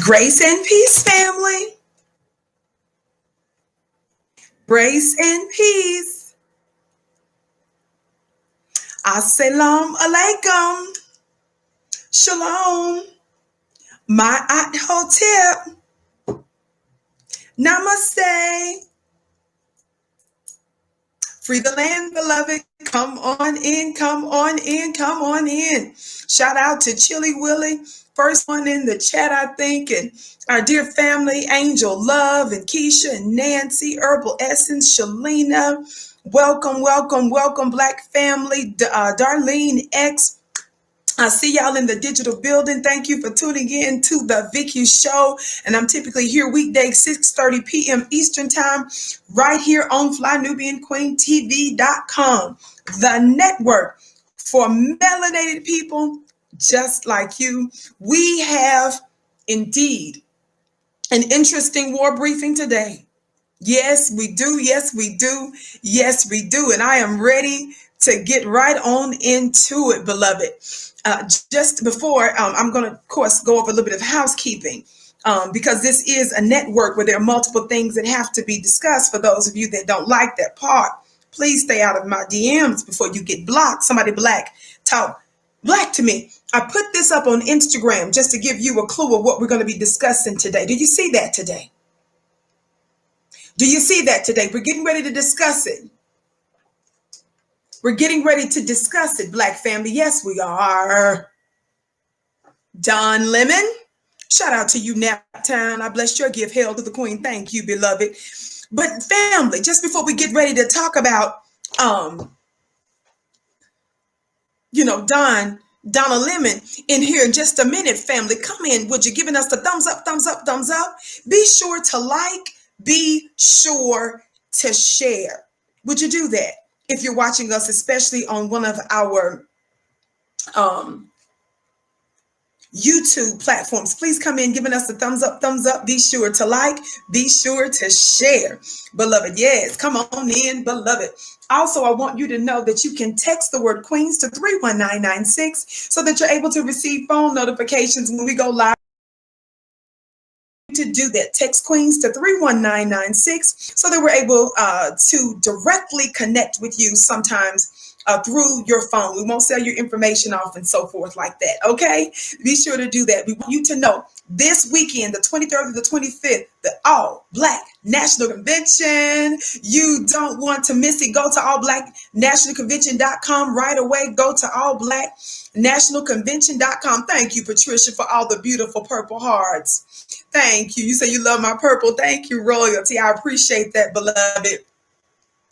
Grace and peace, family. Grace and peace. Assalamu alaikum. Shalom. My hotep. Namaste. Free the land, beloved. Come on in, come on in, come on in. Shout out to Chili Willie, first one in the chat, I think, and our dear family, Angel Love and Keisha and Nancy, Herbal Essence, Shalina. Welcome, welcome, welcome, Black family. Darlene X. I see y'all in the digital building. Thank you for tuning in to the Vicky Show. And I'm typically here weekdays, 6:30 p.m. Eastern Time, right here on FlyNubianQueenTV.com, the network for melanated people just like you. We have indeed an interesting war briefing today. Yes, we do. Yes, we do. Yes, we do. And I am ready to get right on into it, beloved. Just before, I'm going to, of course, go over a little bit of housekeeping because this is a network where there are multiple things that have to be discussed. For those of you that don't like that part, please stay out of my DMs before you get blocked. Somebody black, talk black to me. I put this up on Instagram just to give you a clue of what we're going to be discussing today. Do you see that today? Do you see that today? We're getting ready to discuss it. We're getting ready to discuss it, Black family. Yes, we are. Don Lemon, shout out to you, Naptown. I bless your gift. Hail to the Queen. Thank you, beloved. But family, just before we get ready to talk about, Donna Lemon in here in just a minute, family. Come in, would you? Giving us the thumbs up, thumbs up, thumbs up. Be sure to like, be sure to share. Would you do that? If you're watching us, especially on one of our YouTube platforms, please come in giving us the thumbs up, thumbs up. Be sure to like, be sure to share. Beloved, yes, come on in, beloved. Also, I want you to know that you can text the word Queens to 31996 so that you're able to receive phone notifications when we go live. To do that, text Queens to 31996 so that we're able to directly connect with you sometimes through your phone. We won't sell your information off and so forth like that. Okay, be sure to do that. We want you to know this weekend, the 23rd to the 25th, the All Black National Convention. You don't want to miss it. Go to allblacknationalconvention.com right away. Go to allblacknationalconvention.com. Thank you, Patricia, for all the beautiful purple hearts. Thank you. You say you love my purple. Thank you, royalty. I appreciate that, beloved.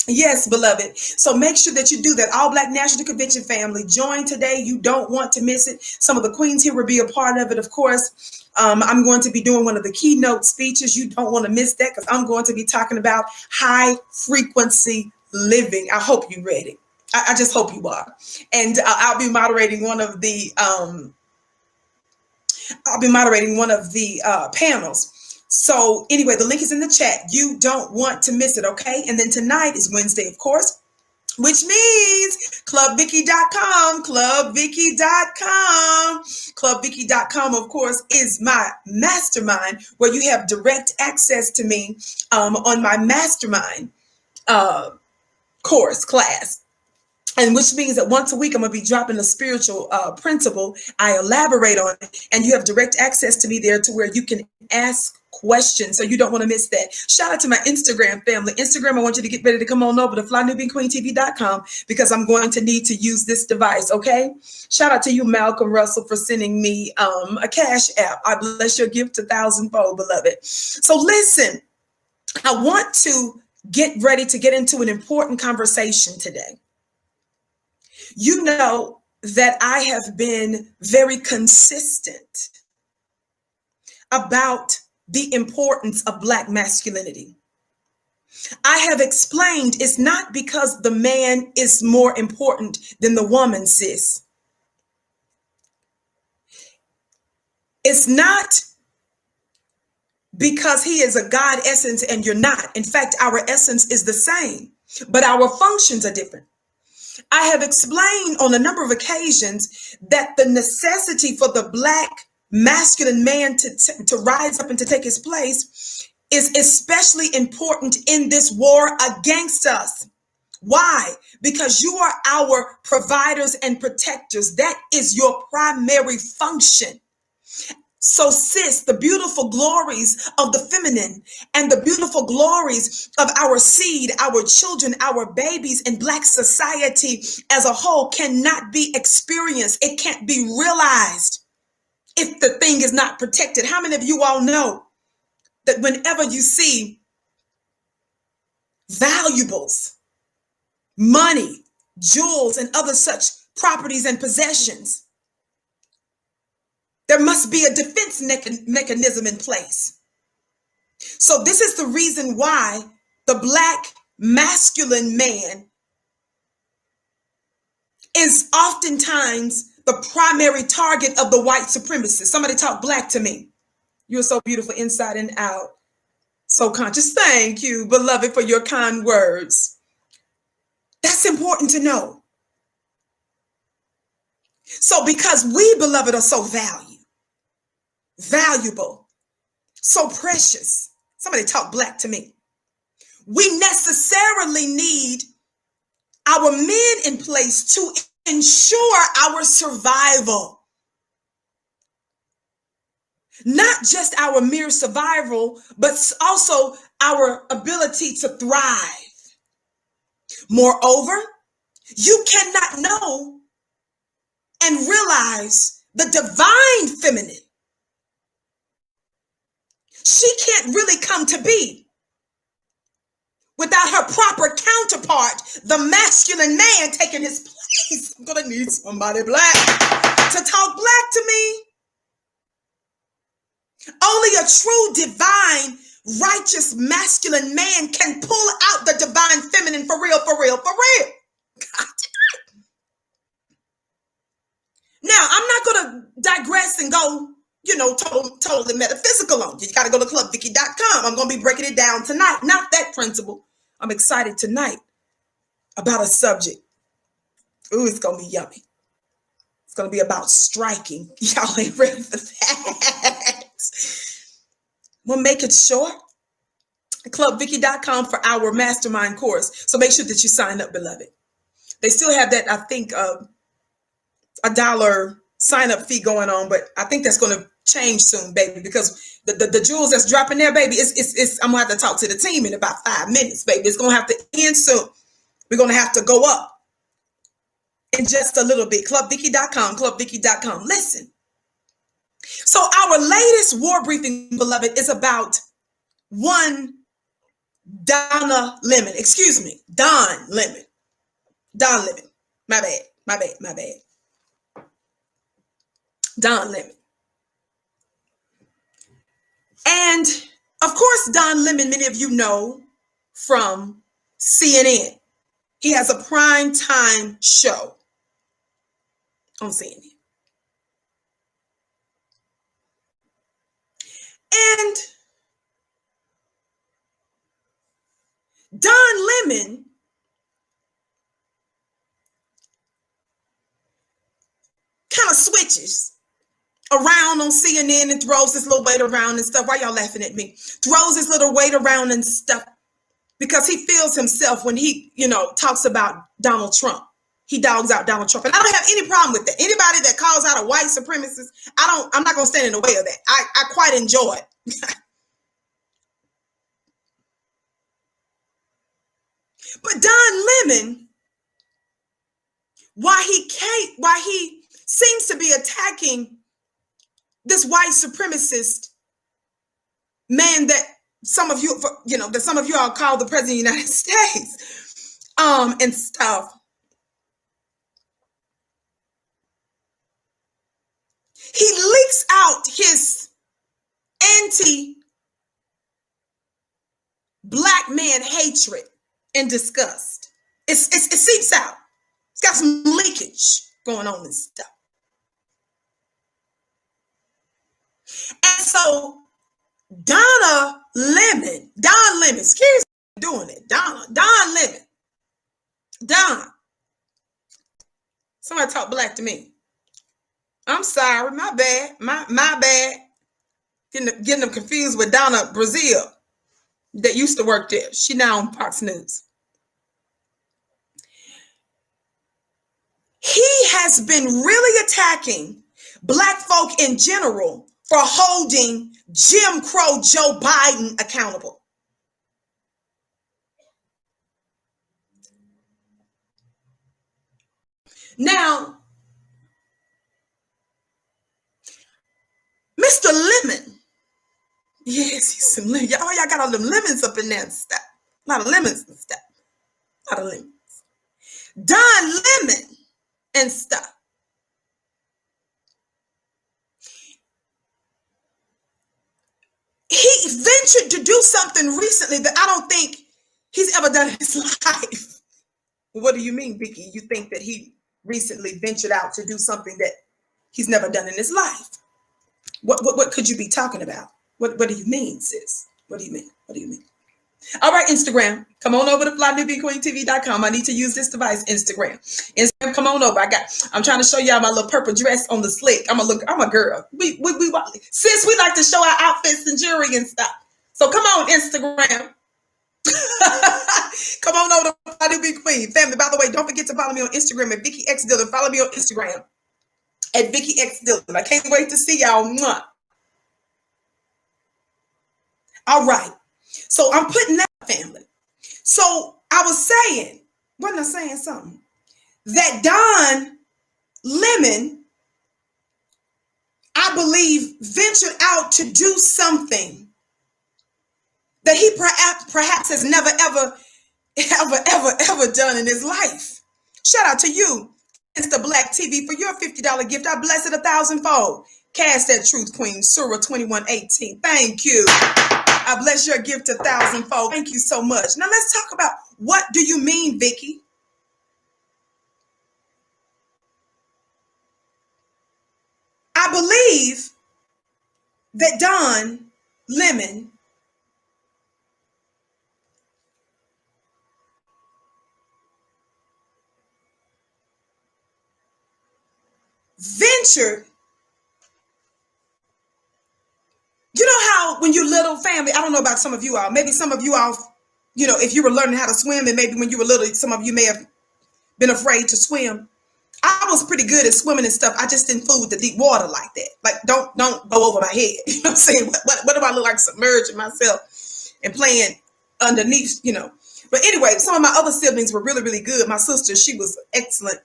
Yes, beloved. So make sure that you do that. All Black National Convention family, join today. You don't want to miss it. Some of the queens here will be a part of it, of course. I'm going to be doing one of the keynote speeches. You don't want to miss that because I'm going to be talking about high frequency living. I hope you're ready. I just hope you are. And I'll be moderating one of the panels. So anyway, the link is in the chat. You don't want to miss it, okay? And then tonight is Wednesday, of course, which means clubvicky.com, clubvicky.com. Clubvicky.com, of course, is my mastermind where you have direct access to me on my mastermind class. And which means that once a week, I'm going to be dropping a spiritual principle. I elaborate on it, and you have direct access to me there to where you can ask questions. So you don't want to miss that. Shout out to my Instagram family. Instagram, I want you to get ready to come on over to FlyNubianQueenTV.com because I'm going to need to use this device, okay? Shout out to you, Malcolm Russell, for sending me a cash app. I bless your gift 1,000-fold, beloved. So listen, I want to get ready to get into an important conversation today. You know that I have been very consistent about the importance of Black masculinity. I have explained it's not because the man is more important than the woman, sis. It's not because he is a God essence and you're not. In fact, our essence is the same, but our functions are different. I have explained on a number of occasions that the necessity for the Black masculine man to rise up and to take his place is especially important in this war against us. Why? Because you are our providers and protectors. That is your primary function. So, sis, the beautiful glories of the feminine and the beautiful glories of our seed, our children, our babies, and Black society as a whole cannot be experienced. It can't be realized if the thing is not protected. How many of you all know that whenever you see valuables, money, jewels, and other such properties and possessions, there must be a defense mechanism in place. So this is the reason why the Black masculine man is oftentimes the primary target of the white supremacists. Somebody talk Black to me. You're so beautiful inside and out. So conscious. Thank you, beloved, for your kind words. That's important to know. So because we, beloved, are so valuable, so precious. Somebody talk Black to me. We necessarily need our men in place to ensure our survival. Not just our mere survival, but also our ability to thrive. Moreover, you cannot know and realize the divine feminine. She can't really come to be without her proper counterpart, the masculine man, taking his place. I'm gonna need somebody Black to talk Black to me. Only a true divine, righteous, masculine man can pull out the divine feminine for real, for real, for real. God. Now, I'm not going to digress and go, totally metaphysical on you. You got to go to clubvicky.com. I'm going to be breaking it down tonight. Not that principle. I'm excited tonight about a subject. Ooh, it's going to be yummy. It's going to be about striking. Y'all ain't ready for that. We'll make it short. Clubvicky.com for our mastermind course. So make sure that you sign up, beloved. They still have that, I think, $1 sign up fee going on, but I think that's going to change soon, baby, because the jewels that's dropping there, baby, I'm going to have to talk to the team in about 5 minutes, baby. It's going to have to end soon. We're going to have to go up in just a little bit. Clubvicky.com. Listen. So our latest war briefing, beloved, is about one Don Lemon. My bad. Don Lemon. And of course, Don Lemon, many of you know from CNN. He has a prime time show on CNN. And Don Lemon kind of switches around on CNN and throws his little weight around and stuff. Why y'all laughing at me? Throws his little weight around and stuff because he feels himself when he, talks about Donald Trump. He dogs out Donald Trump. And I don't have any problem with that. Anybody that calls out a white supremacist, I'm not going to stand in the way of that. I quite enjoy it. But Don Lemon, why he seems to be attacking this white supremacist man that some of you all call the president of the United States, and stuff. He leaks out his anti-Black man hatred and disgust. It seeps out. It's got some leakage going on and stuff. And so Don Lemon, excuse me, doing it. Don Lemon. Somebody talk Black to me. I'm sorry, my bad. My bad. Getting them confused with Donna Brazil that used to work there. She now on Fox News. He has been really attacking Black folk in general for holding Jim Crow Joe Biden accountable. Now, Mr. Lemon, yes, he's some lemon. Y'all got all them lemons up in there and stuff. A lot of lemons and stuff. A lot of lemons. Don Lemon and stuff. He ventured to do something recently that I don't think he's ever done in his life. What do you mean, Vicky? You think that he recently ventured out to do something that he's never done in his life? What could you be talking about? What do you mean, sis? What do you mean? What do you mean? All right, Instagram. Come on over to flynewbqueentv.com. I need to use this device, Instagram. Instagram, come on over. I'm trying to show y'all my little purple dress on the slick. I'm a girl. We sis, we like to show our outfits and jewelry and stuff. So come on, Instagram. Come on over to Fly New Big Queen. Family, by the way, don't forget to follow me on Instagram at Vicky X Dillon. Follow me on Instagram at Vicky X Dillon. I can't wait to see y'all. Mwah. All right. So I'm putting that family. So I was saying, wasn't I saying something? That Don Lemon, I believe, ventured out to do something that he perhaps has never, ever done in his life. Shout out to you, Insta Black TV, for your $50 gift. I bless it 1,000-fold. Cast that truth, Queen. Surah 21:18. Thank you. I bless your gift 1,000-fold. Thank you so much. Now let's talk about, what do you mean, Vicky? I believe that Don Lemon ventured. You know how when you're little, family, I don't know about some of you all, maybe some of you all, if you were learning how to swim, and maybe when you were little, some of you may have been afraid to swim. I was pretty good at swimming and stuff. I just didn't fool with the deep water like that. Like, don't go over my head. You know what I'm saying? What do I look like, submerging myself and playing underneath, But anyway, some of my other siblings were really, really good. My sister, she was excellent.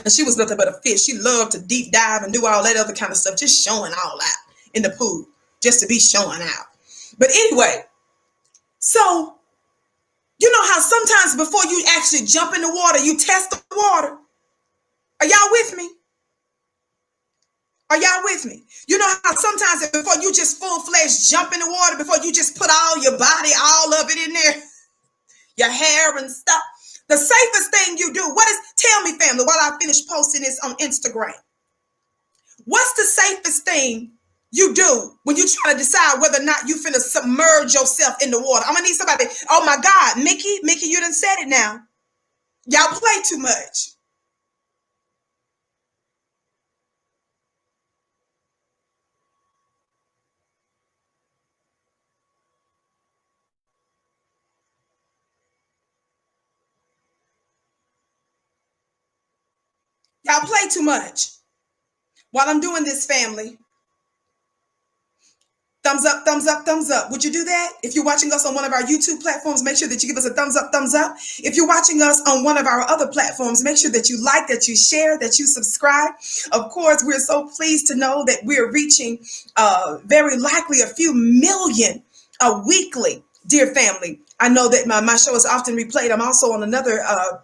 And she was nothing but a fish. She loved to deep dive and do all that other kind of stuff, just showing all out in the pool, just to be showing out. But anyway, so you know how sometimes before you actually jump in the water, you test the water. Are y'all with me? Are y'all with me? You know how sometimes before you just full-fledged jump in the water, before you just put all your body, all of it in there, your hair and stuff, the safest thing you do, tell me, family, while I finish posting this on Instagram, what's the safest thing you do when you try to decide whether or not you finna submerge yourself in the water? I'm gonna need somebody. Oh my God, Mickey, you done said it now. Y'all play too much. Y'all play too much. While I'm doing this, family, thumbs up, thumbs up, thumbs up. Would you do that? If you're watching us on one of our YouTube platforms, make sure that you give us a thumbs up, thumbs up. If you're watching us on one of our other platforms, make sure that you like, that you share, that you subscribe. Of course, we're so pleased to know that we're reaching very likely a few million weekly, dear family. I know that my show is often replayed. I'm also on another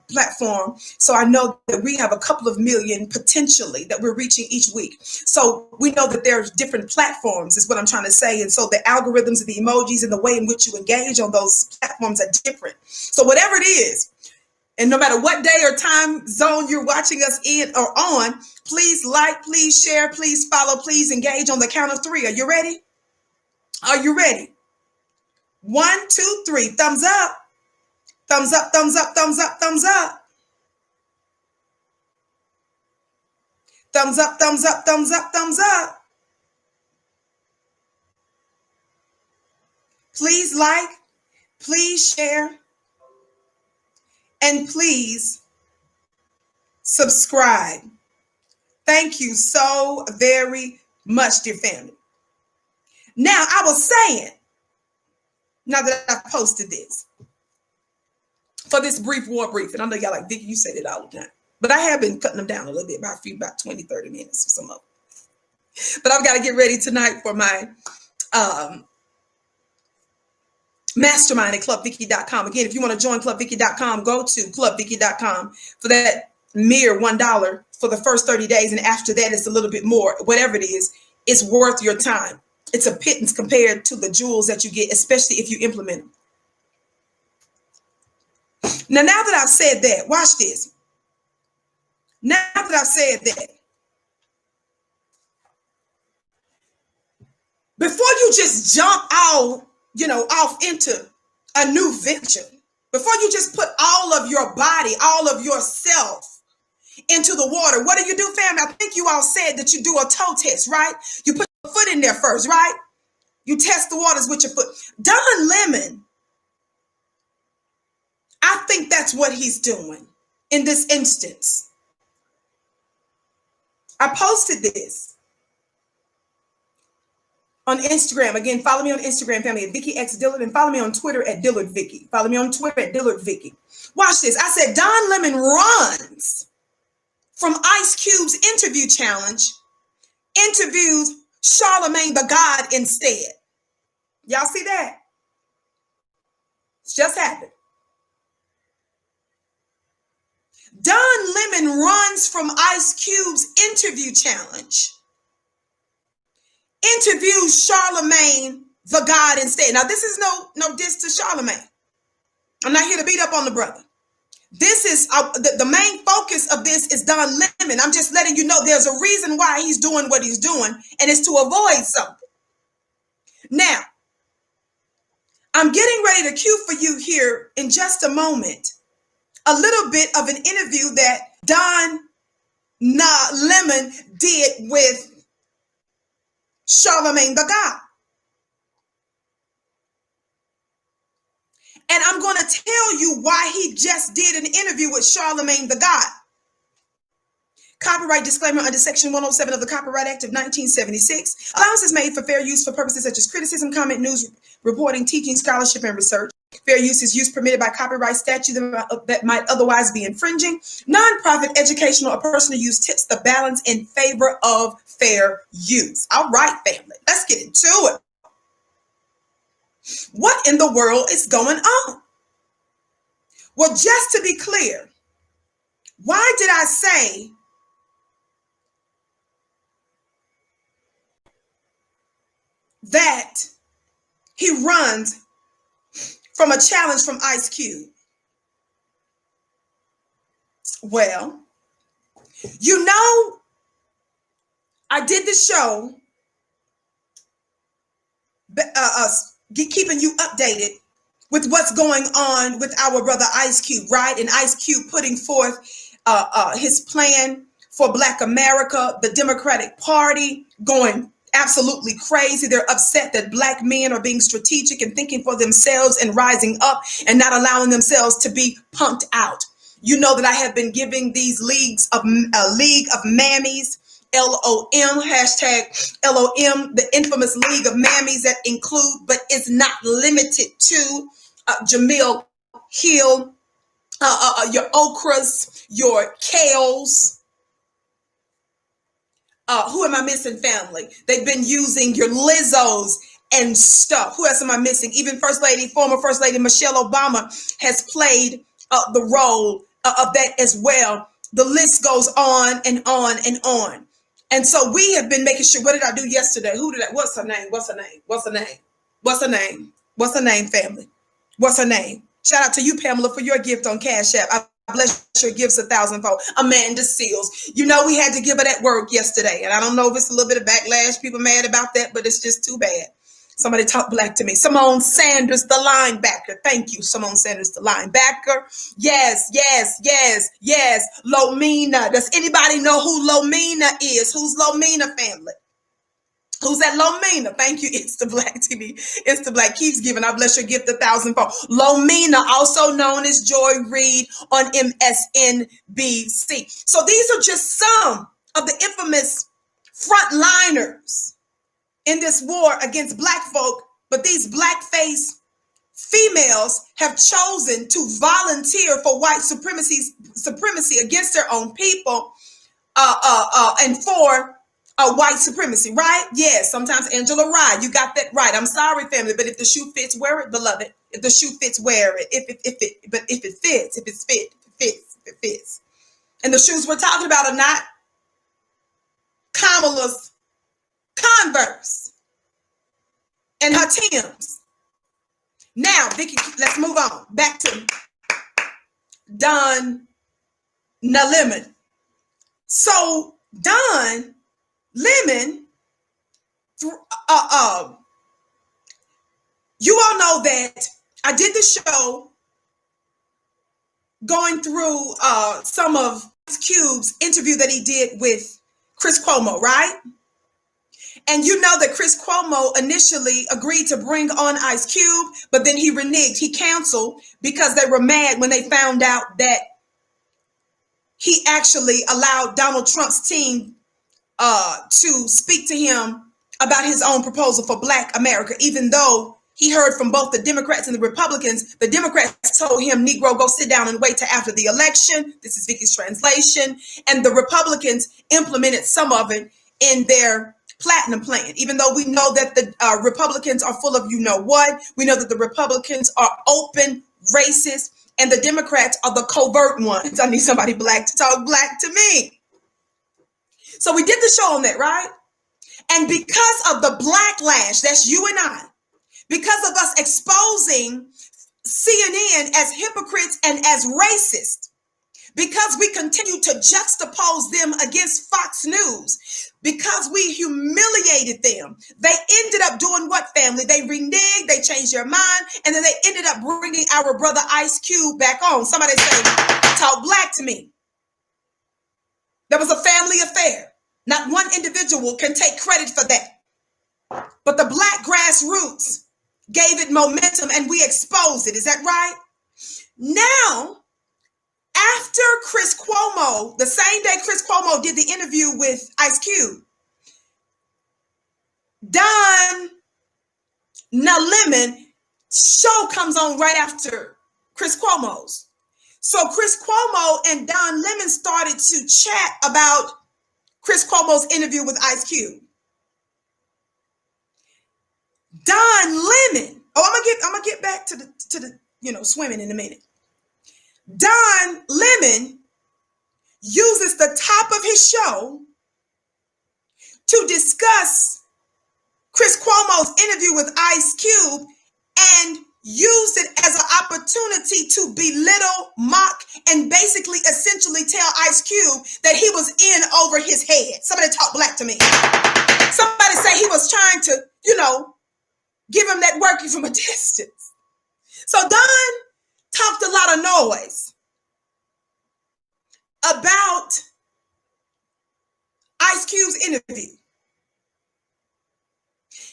platform. So I know that we have a couple of million potentially that we're reaching each week. So we know that there's different platforms is what I'm trying to say. And so the algorithms and the emojis and the way in which you engage on those platforms are different. So whatever it is, and no matter what day or time zone you're watching us in or on, please like, please share, please follow, please engage on the count of 3. Are you ready? Are you ready? 1, 2, 3. Thumbs up. Thumbs up, thumbs up, thumbs up, thumbs up. Thumbs up, thumbs up, thumbs up, thumbs up. Please like, please share, and please subscribe. Thank you so very much, dear family. Now, I was saying, now that I've posted this, for this brief war brief, and I know y'all like, Vicki, you said it all the time, but I have been cutting them down a little bit, about 20, 30 minutes or some of them. But I've got to get ready tonight for my mastermind at clubvicky.com. Again, if you want to join clubvicky.com, go to clubvicky.com for that mere $1 for the first 30 days. And after that, it's a little bit more. Whatever it is, it's worth your time. It's a pittance compared to the jewels that you get, especially if you implement them. Now that I've said that, watch this. Now that I've said that, before you just jump out, off into a new venture, before you just put all of your body, all of yourself into the water, what do, family? I think you all said that you do a toe test, right? You put your foot in there first, right? You test the waters with your foot. Don Lemon, I think that's what he's doing in this instance. I posted this on Instagram. Again, follow me on Instagram, family, at Vicki X Dillard, and follow me on Twitter at Dillard Vicki. Follow me on Twitter at Dillard Vicki. Watch this. I said Don Lemon runs from Ice Cube's interview challenge, interviews Charlamagne Tha God instead. Y'all see that? It's just happened. Don Lemon runs from Ice Cube's interview challenge, interviews Charlamagne Tha God instead. Now, this is no diss to Charlamagne. I'm not here to beat up on the brother. This is the main focus of this is Don Lemon. I'm just letting you know there's a reason why he's doing what he's doing, and it's to avoid something. Now, I'm getting ready to cue for you here in just a moment a little bit of an interview that Don Lemon did with Charlamagne Tha God. And I'm going to tell you why he just did an interview with Charlamagne Tha God. Copyright disclaimer under Section 107 of the Copyright Act of 1976. Allowance is made for fair use for purposes such as criticism, comment, news, reporting, teaching, scholarship, and research. Fair use is use permitted by copyright statute that might otherwise be infringing. Nonprofit, educational, or personal use tips the balance in favor of fair use. All right, family, let's get into it. What in the world is going on? Well, just to be clear, why did I say that he runs from a challenge from Ice Cube? Well, I did the show keeping you updated with what's going on with our brother Ice Cube, right? And Ice Cube putting forth his plan for Black America, the Democratic Party going absolutely crazy. They're upset that Black men are being strategic and thinking for themselves and rising up and not allowing themselves to be punked out. You know that I have been giving these League of Mammies, LOM, hashtag LOM, the infamous League of Mammies that include, but is not limited to Jamil Hill, your okras, your kales. Who am I missing, family? They've been using your Lizzos and stuff. Who else am I missing? Even former First Lady Michelle Obama has played the role of that as well. The list goes on and on and on. And so we have been making sure. What did I do yesterday? What's her name? What's her name? What's her name? What's her name? What's her name, family? What's her name? Shout out to you, Pamela, for your gift on Cash App. I bless your gifts 1,000-fold. Amanda Seals. You know we had to give her that word yesterday. And I don't know if it's a little bit of backlash. People mad about that, but it's just too bad. Somebody talk black to me. Simone Sanders, the linebacker. Thank you, Simone Sanders, the linebacker. Yes, yes, yes, yes. Lomina. Does anybody know who Lomina is? Who's Lomina family? Who's that Lomina? Thank you. It's the Black TV. It's the Black keeps giving. I bless your gift 1,000-fold. Lomina, also known as Joy Reid on MSNBC. So these are just some of the infamous frontliners in this war against black folk. But these blackface females have chosen to volunteer for white supremacy against their own people, and for white supremacy, right? Yes, sometimes Angela Rye, you got that right. I'm sorry, family, but if the shoe fits, wear it, beloved. If the shoe fits, wear it. If it fits, if it fits. And the shoes we're talking about are not Kamala's Converse and her Timbs. Now, Vicky, let's move on. Back to Don Lemon. So Don Lemon, you all know that I did the show going through some of Ice Cube's interview that he did with Chris Cuomo, right? And you know that Chris Cuomo initially agreed to bring on Ice Cube, but then he reneged. He canceled because they were mad when they found out that he actually allowed Donald Trump's team to speak to him about his own proposal for Black America, even though he heard from both the Democrats and the Republicans. The Democrats told him, Negro, go sit down and wait till after the election. This is Vicky's translation. And the Republicans implemented some of it in their platinum plan, even though we know that the Republicans are full of you know what. We know that the Republicans are open racist and the Democrats are the covert ones. I need somebody black to talk black to me. So we did the show on that, right? And because of the backlash, that's you and I, because of us exposing CNN as hypocrites and as racist, because we continue to juxtapose them against Fox News, because we humiliated them, they ended up doing what, family? They reneged, they changed their mind, and then they ended up bringing our brother Ice Cube back on. Somebody say, talk black to me. There was a family affair. Not one individual can take credit for that. But the black grassroots gave it momentum and we exposed it. Is that right? Now, after Chris Cuomo, the same day Chris Cuomo did the interview with Ice Cube, Don Lemon show comes on right after Chris Cuomo's. So Chris Cuomo and Don Lemon started to chat about Chris Cuomo's interview with Ice Cube. Don Lemon. Oh, I'm gonna get back to the swimming in a minute. Don Lemon uses the top of his show to discuss Chris Cuomo's interview with Ice Cube and used it as an opportunity to belittle, mock, and basically essentially tell Ice Cube that he was in over his head. Somebody talk black to me. Somebody say he was trying to, give him that working from a distance. So Don talked a lot of noise about Ice Cube's interview.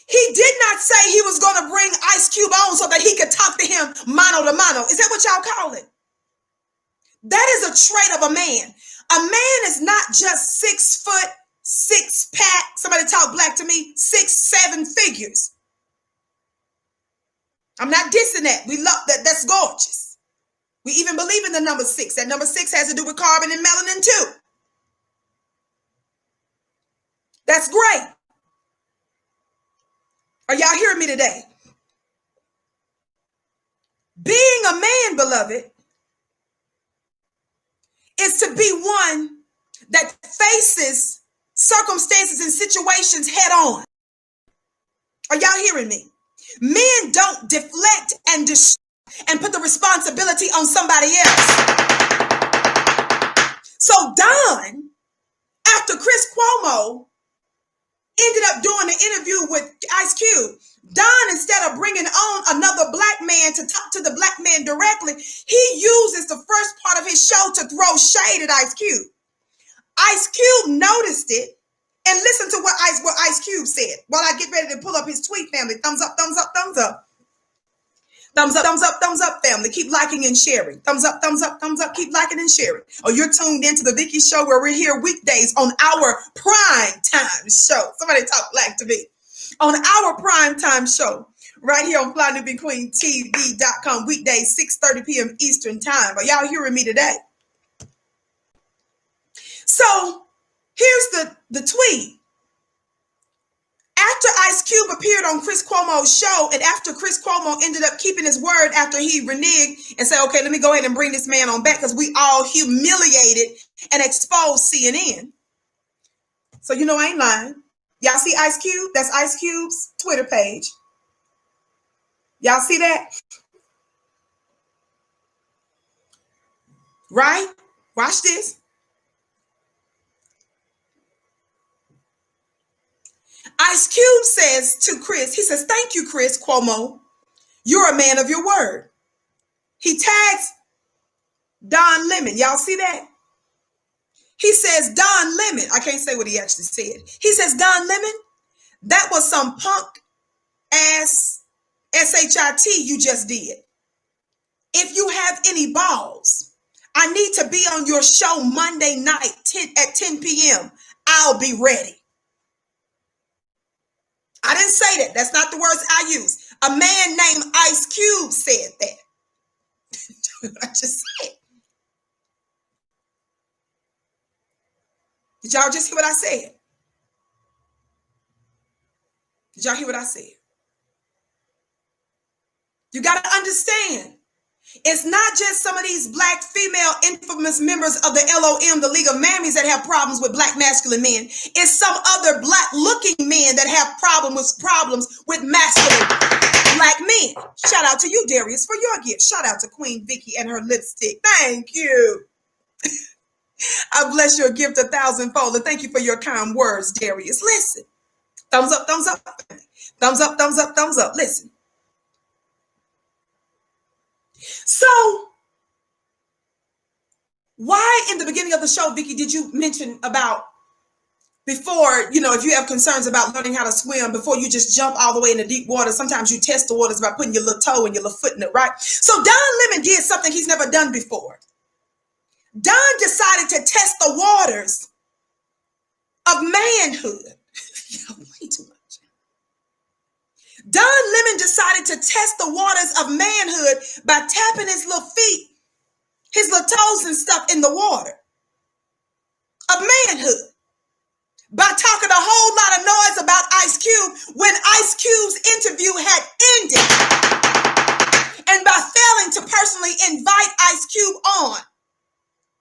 He did not say he was going to bring Ice Cube on so that he could talk to him mano to mano. Is that what y'all call it? That is a trait of a man. A man is not just 6 foot, 6 pack. Somebody talk black to me. 6, 7 figures. I'm not dissing that. We love that. That's gorgeous. We even believe in the number 6. That number 6 has to do with carbon and melanin too. That's great. Are y'all hearing me today? Being a man, beloved, is to be one that faces circumstances and situations head on. Are y'all hearing me? Men don't deflect and put the responsibility on somebody else. So Don, after Chris Cuomo ended up doing an interview with Ice Cube. Don, instead of bringing on another black man to talk to the black man directly, he uses the first part of his show to throw shade at Ice Cube. Ice Cube noticed it, and listen to what Ice Cube said while I get ready to pull up his tweet, family. Thumbs up, thumbs up, thumbs up. Thumbs up, thumbs up, thumbs up, family. Keep liking and sharing. Thumbs up, thumbs up, thumbs up. Keep liking and sharing. Oh, you're tuned into the Vicky Show, where we're here weekdays on our prime time show. Somebody talk black to me. On our prime time show, right here on FlyNewBeQueenTV.com, weekdays, 6:30 p.m. Eastern time. Are y'all hearing me today? So here's the tweet. After Ice Cube appeared on Chris Cuomo's show, and after Chris Cuomo ended up keeping his word after he reneged and said, okay, let me go ahead and bring this man on back because we all humiliated and exposed CNN. So you know I ain't lying. Y'all see Ice Cube? That's Ice Cube's Twitter page. Y'all see that? Right? Watch this. Ice Cube says to Chris, he says, thank you, Chris Cuomo. You're a man of your word. He tags Don Lemon. Y'all see that? He says, Don Lemon. I can't say what he actually said. He says, Don Lemon, that was some punk ass SHIT you just did. If you have any balls, I need to be on your show Monday night at 10 p.m. I'll be ready. I didn't say that. That's not the words I use. A man named Ice Cube said that. I just said. Did y'all just hear what I said? Did y'all hear what I said? You got to understand. It's not just some of these black female infamous members of the LOM, the League of Mammies, that have problems with black masculine men. It's some other black looking men that have problems with masculine black men. Shout out to you, Darius, for your gift. Shout out to Queen Vicky and her lipstick. Thank you. I bless your gift 1,000-fold. And thank you for your kind words, Darius. Listen. Thumbs up, thumbs up. Thumbs up, thumbs up, thumbs up. Listen. So, why in the beginning of the show, Vicky, did you mention about before, if you have concerns about learning how to swim, before you just jump all the way into deep water, sometimes you test the waters by putting your little toe and your little foot in it, right? So Don Lemon did something he's never done before. Don decided to test the waters of manhood. Way too much. Don Lemon decided to test the waters of manhood by tapping his little feet, his little toes and stuff in the water of manhood, by talking a whole lot of noise about Ice Cube when Ice Cube's interview had ended, and by failing to personally invite Ice Cube on.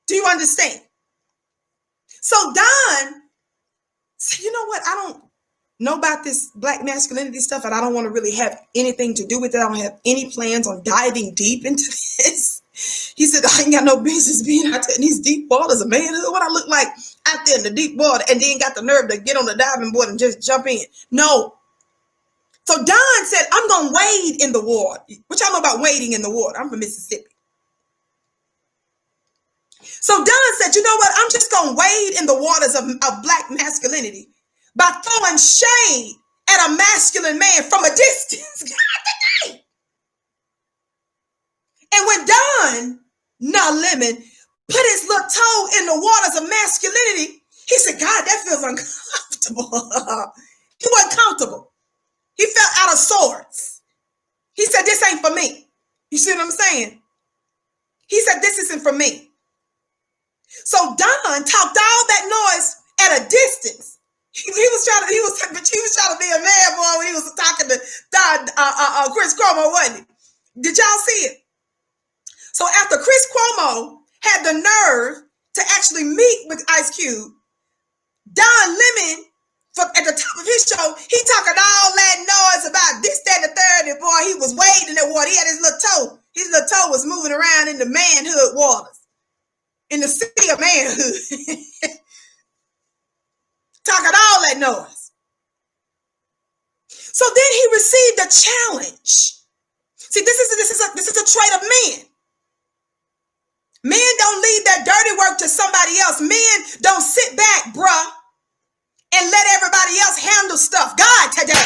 Do you understand? So Don said, you know what? I don't know about this black masculinity stuff, and I don't want to really have anything to do with it. I don't have any plans on diving deep into this. He said, I ain't got no business being out there in these deep waters of manhood. What I look like out there in the deep water, and then got the nerve to get on the diving board and just jump in. No. So Don said, I'm going to wade in the water. What y'all know about wading in the water? I'm from Mississippi. So Don said, you know what? I'm just going to wade in the waters of black masculinity by throwing shade at a masculine man from a distance. And when Don Lemon put his little toe in the waters of masculinity, he said, God, that feels uncomfortable. He wasn't comfortable. He felt out of sorts. He said, this ain't for me. You see what I'm saying? He said, this isn't for me. So Don talked all that noise at a distance. He was trying to be a man boy when he was talking to Chris Cuomo, wasn't he? Did y'all see it? So after Chris Cuomo had the nerve to actually meet with Ice Cube, Don Lemon, at the top of his show, he talking all that noise about this, that, and the third, and boy, he was wading in that water. He had his little toe. His little toe was moving around in the manhood waters, in the sea of manhood. Talking all that noise. So then he received a challenge. See, this is a trait of men. Men don't leave that dirty work to somebody else. Men don't sit back, bruh, and let everybody else handle stuff. God, today,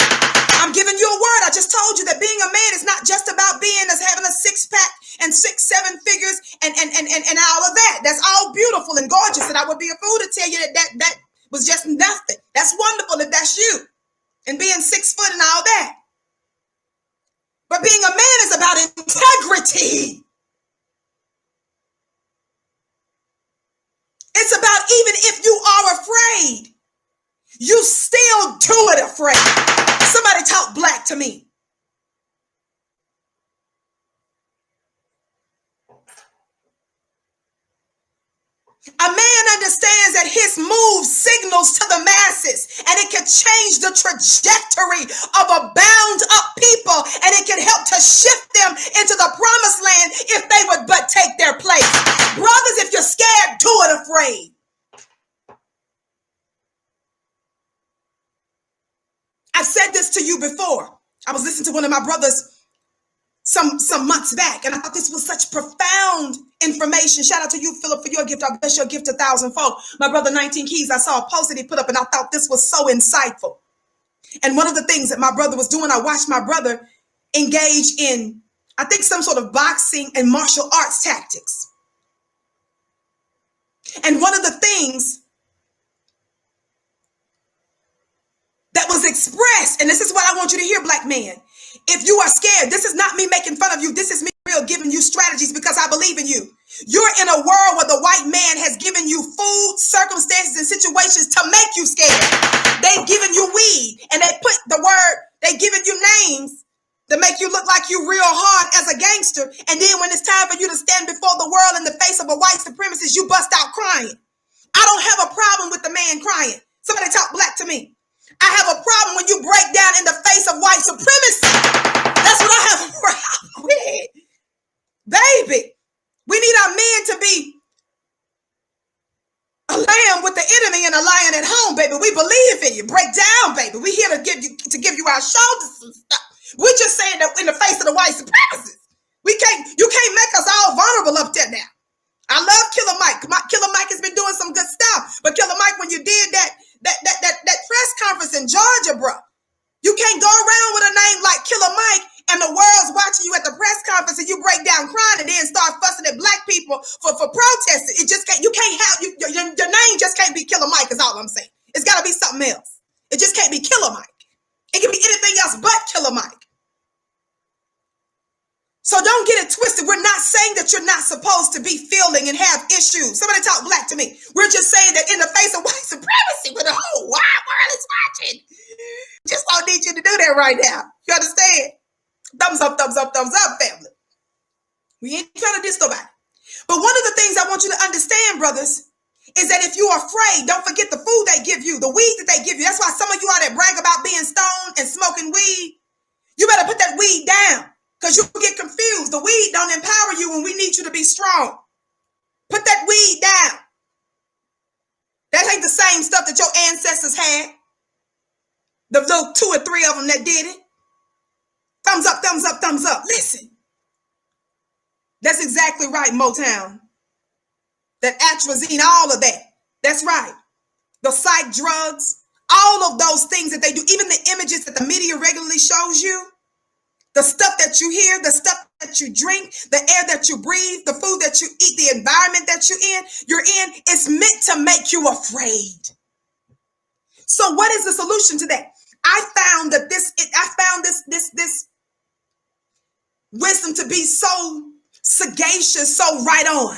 I'm giving you a word. I just told you that being a man is not just about being as having a six-pack and 6-7 figures and all of that. That's all beautiful and gorgeous, and I would be a fool to tell you that was just nothing. That's wonderful if that's you, and being 6 foot and all that. But being a man is about integrity. It's about even if you are afraid, you still do it afraid. Somebody talk black to me. A man understands that his move signals to the masses, and it can change the trajectory of a bound up people, and it can help to shift them into the promised land if they would but take their place. Brothers, if you're scared, do it afraid. I've said this to you before. I was listening to one of my brothers some months back, and I thought this was such profound information. Shout out to you, Philip, for your gift. I bless your gift 1,000-fold. My brother 19 Keys, I saw a post that he put up, and I thought this was so insightful. And one of the things that my brother was doing, I watched my brother engage in, I think, some sort of boxing and martial arts tactics. And one of the things that was expressed, and this is what I want you to hear, black men. If you are scared, this is not me making fun of you. This is me real giving you strategies because I believe in you. You're in a world where the white man has given you food, circumstances, and situations to make you scared. They've given you weed, and they've given you names to make you look like you real hard as a gangster. And then when it's time for you to stand before the world in the face of a white supremacist, you bust out crying. I don't have a problem with the man crying. Somebody talk black to me. I have a problem when you break down in the face of white supremacy. That's what I have a problem with. Baby, we need our men to be a lamb with the enemy and a lion at home, baby. We believe in you. Break down, baby. We here to give you our shoulders and stuff. We're just saying that in the face of the white supremacists. You can't make us all vulnerable up there now. I love Killer Mike. Killer Mike has been doing some good stuff. But Killer Mike, when you did that press conference in Georgia, bro, you can't go around with a name like Killer Mike and the world's watching you at the press conference and you break down crying and then start fussing at black people for protesting. It just can't. You can't have your name just can't be Killer Mike. Is all I'm saying. It's got to be something else. It just can't be Killer Mike. It can be anything else but Killer Mike. So don't get it twisted. We're not saying that you're not supposed to be feeling and have issues. Somebody talk black to me. We're just saying that in the face of white supremacy, when the whole wide world is watching, just don't need you to do that right now. You understand? Thumbs up, family. We ain't trying to diss nobody. But one of the things I want you to understand, brothers, is that if you are afraid, don't forget the food they give you, the weed that they give you. That's why some of you out there brag about being stoned and smoking weed. You better put that weed down. Because you get confused. The weed don't empower you when we need you to be strong. Put that weed down. That ain't the same stuff that your ancestors had. The little 2 or 3 of them that did it. Thumbs up, thumbs up, thumbs up. Listen. That's exactly right, Motown. That atrazine, all of that. That's right. The psych drugs, all of those things that they do, even the images that the media regularly shows you. The stuff that you hear, the stuff that you drink, the air that you breathe, the food that you eat, the environment that you're in, it's meant to make you afraid. So what is the solution to that? I found this wisdom to be so sagacious, so right on.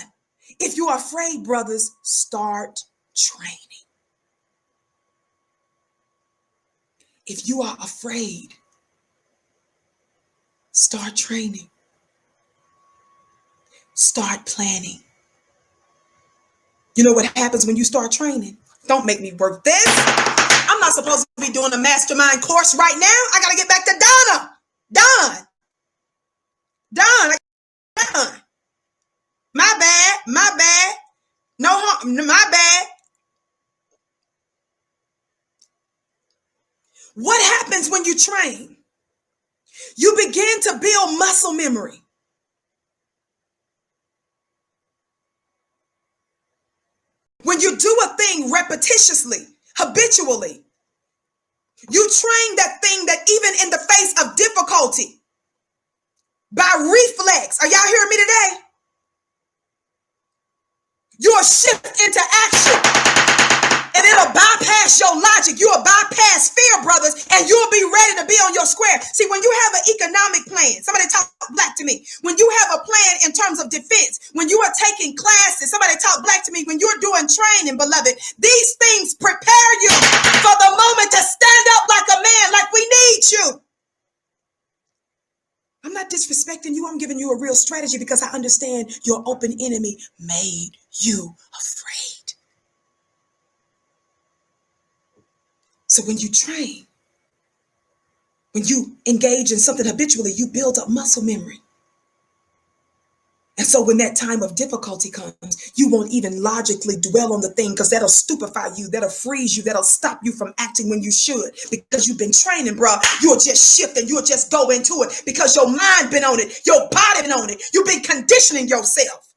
If you're afraid, brothers, start training. If you are afraid, start training. Start planning. You know what happens when you start training? Don't make me work this. I'm not supposed to be doing a mastermind course right now. I got to get back to Donna. Done. My bad. No harm. My bad. What happens when you train? You begin to build muscle memory. When you do a thing repetitiously, habitually, you train that thing that even in the face of difficulty, by reflex, are y'all hearing me today? You'll shift into action and it'll bypass your logic. You'll bypass fear, brothers, and you'll be ready to be on your square. See, when you have an economic plan, somebody talk black to me. When you have a plan in terms of defense, when you are taking classes, somebody talk black to me. When you're doing training, beloved, these things prepare you for the moment to stand up like a man, like we need you. I'm not disrespecting you. I'm giving you a real strategy because I understand your open enemy made you afraid. So when you train, when you engage in something habitually, you build up muscle memory. And so when that time of difficulty comes, you won't even logically dwell on the thing because that'll stupefy you, that'll freeze you, that'll stop you from acting when you should. Because you've been training, bro. You'll just shift and you'll just go into it because your mind been on it, your body been on it. You've been conditioning yourself.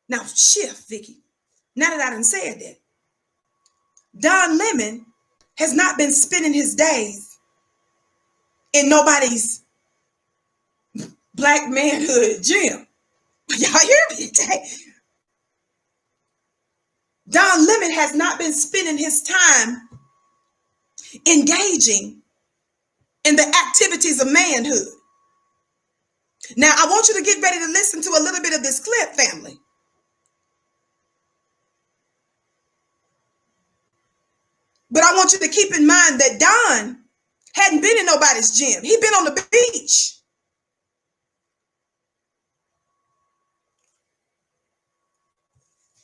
Now shift, Vicky. Now that I done said that, Don Lemon has not been spending his days in nobody's black manhood gym. Y'all hear me today? Don Lemon has not been spending his time engaging in the activities of manhood. Now, I want you to get ready to listen to a little bit of this clip, family. But I want you to keep in mind that Don hadn't been in nobody's gym. He'd been on the beach.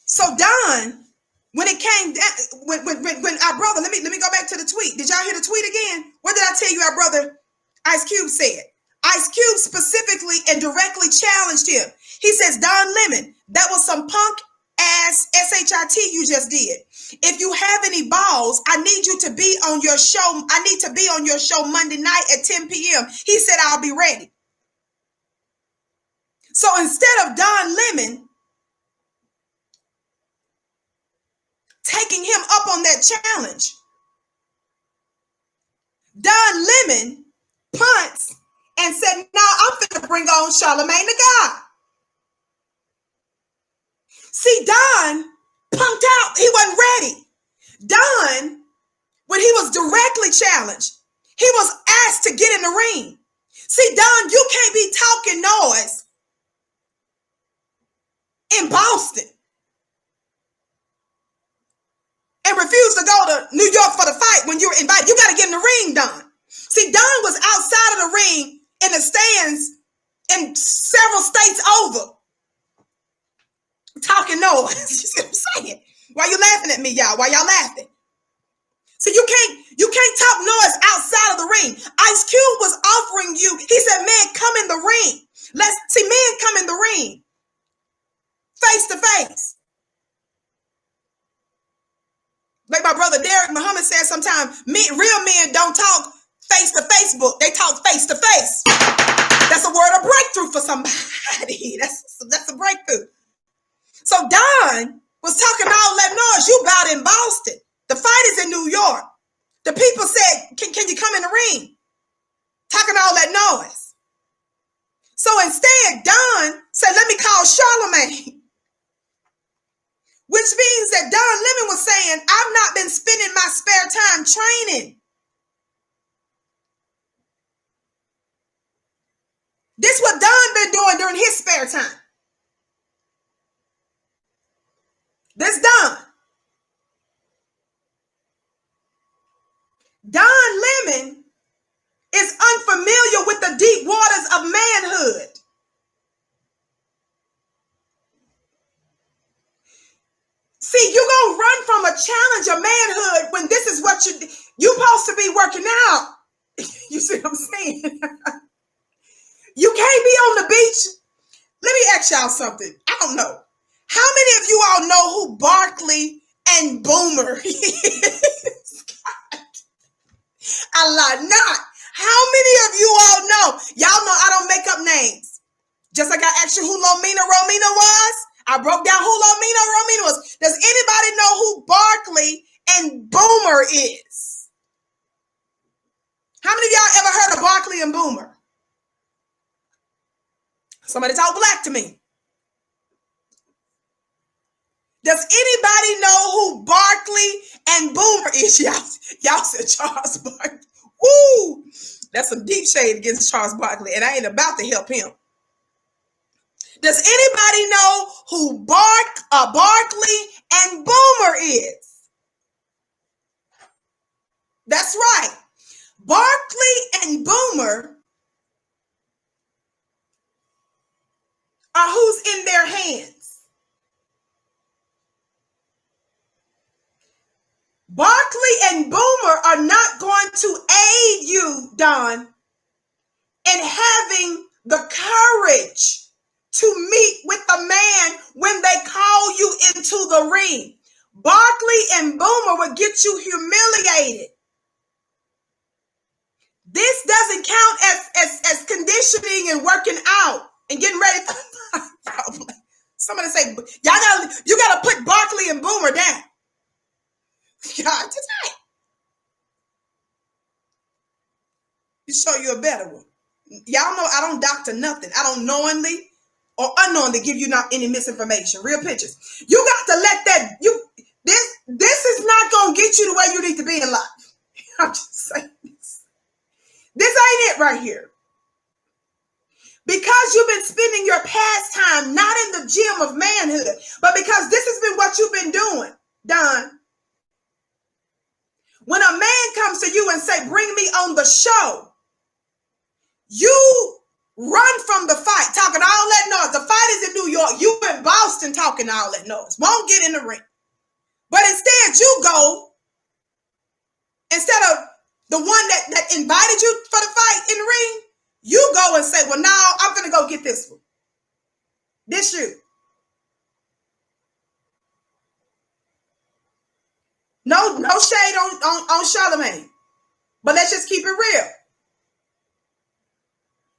So Don, when it came down, when our brother, let me go back to the tweet. Did y'all hear the tweet again? What did I tell you our brother Ice Cube said? Ice Cube specifically and directly challenged him. He says, Don Lemon, that was some punk ass SHIT you just did. If you have any balls, I need you to be on your show. I need to be on your show Monday night at 10 p.m. He said, I'll be ready. So instead of Don Lemon taking him up on that challenge, Don Lemon punts and said, "No, I'm finna bring on Charlamagne Tha God." See, Don punked out. He wasn't ready. Don, when he was directly challenged, he was asked to get in the ring. See, Don, you can't be talking noise in Boston and refuse to go to New York for the fight when you're invited. You got to get in the ring, Don. See, Don was outside of the ring in the stands in several states over, talking noise. You see what I'm saying? Why you laughing at me, y'all? Why y'all laughing? See, you can't talk noise outside of the ring. Ice Cube was offering you. He said, "Man, come in the ring. Let's see, men come in the ring, face to face." Like my brother Derek Muhammad said, sometimes real men don't talk face to Facebook. They talk face to face. That's a word of breakthrough for somebody. That's a breakthrough. So Don was talking all that noise. You about in Boston. The fight is in New York. The people said, can you come in the ring? Talking all that noise. So instead, Don said, let me call Charlamagne. Which means that Don Lemon was saying, I've not been spending my spare time training. This is what Don been doing during his spare time. This Don. Don Lemon is unfamiliar with the deep waters of manhood. See, you gonna run from a challenge of manhood when this is what you supposed to be working out. You see what I'm saying? You can't be on the beach. Let me ask y'all something. I don't know. How many of you all know who Barkley and Boomer is? Lomina Romina was? I broke down who Lomina Romina was. Does anybody know who Barkley and Boomer is? How many of y'all ever heard of Barkley and Boomer? Somebody talk black to me. Does anybody know who Barkley and Boomer is? Y'all said Charles Barkley. Woo! That's some deep shade against Charles Barkley, and I ain't about to help him. Does anybody know who Barkley and Boomer is? That's right. Barkley and Boomer are who's in their hands. Barkley and Boomer are not going to aid you, Don, in having the courage to meet with a man when they call you into the ring. Barkley and Boomer will get you humiliated. This doesn't count as conditioning and working out and getting ready. Somebody say, you gotta put Barkley and Boomer down. God, tonight. To show you a better one. Y'all know I don't doctor nothing. I don't knowingly or unknowingly give you not any misinformation. Real pictures. You got to let that this is not gonna get you to where you need to be in life. I'm just saying this. This ain't it right here. Because you've been spending your pastime not in the gym of manhood, but because this has been what you've been doing, Don. When a man comes to you and say, bring me on the show, you run from the fight, talking all that noise. The fight is in New York. You in Boston talking all that noise. Won't get in the ring. But instead, you go, instead of the one that invited you for the fight in the ring, you go and say, well, now I'm going to go get this one. This you. No shade on Charlamagne. But let's just keep it real.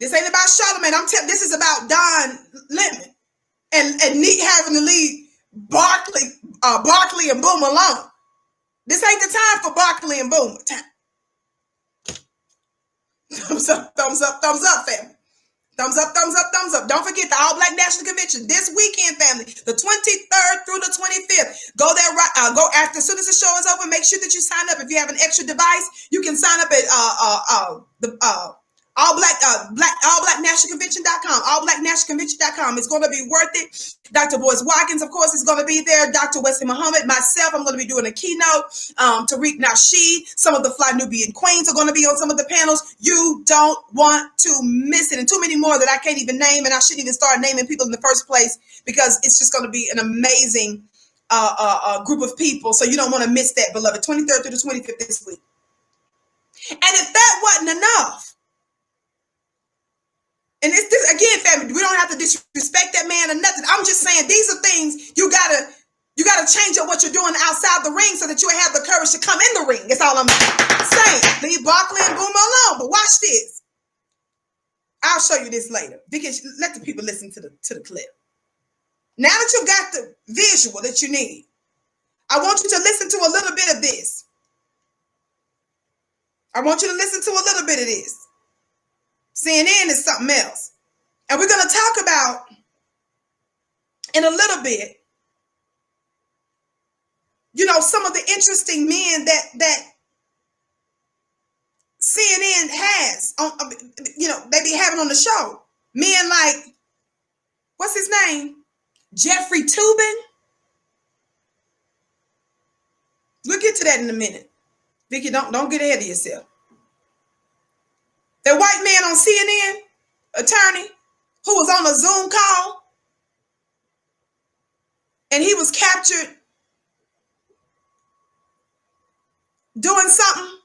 This ain't about Charlamagne. This is about Don Lemon and Neat having to leave Barkley and Boomer alone. This ain't the time for Barkley and Boomer. Thumbs up, family. Thumbs up, thumbs up, thumbs up. Don't forget the All Black National Convention this weekend, family. The 23rd through the 25th. Go there go after as soon as the show is over. Make sure that you sign up. If you have an extra device, you can sign up at allblacknationalconvention.com. Allblacknationalconvention.com. It's going to be worth it. Dr. Boyce Watkins, of course, is going to be there. Dr. Wesley Muhammad, myself, I'm going to be doing a keynote. Tariq Nasheed, some of the Fly Nubian Queens are going to be on some of the panels. You don't want to miss it. And too many more that I can't even name, and I shouldn't even start naming people in the first place because it's just going to be an amazing group of people. So you don't want to miss that, beloved. 23rd through the 25th this week. And if that wasn't enough, and it's this again, family, we don't have to disrespect that man or nothing. I'm just saying these are things you gotta change up what you're doing outside the ring so that you have the courage to come in the ring. That's all I'm saying. Leave Barkley and Boomer alone. But watch this. I'll show you this later. Because let the people listen to the clip. Now that you've got the visual that you need, I want you to listen to a little bit of this. I want you to listen to a little bit of this. CNN is something else. And we're going to talk about in a little bit, some of the interesting men that CNN has on, they be having on the show. Men like, what's his name? Jeffrey Toobin. We'll get to that in a minute. Vicky, don't get ahead of yourself. That white man on CNN, attorney, who was on a Zoom call, and he was captured doing something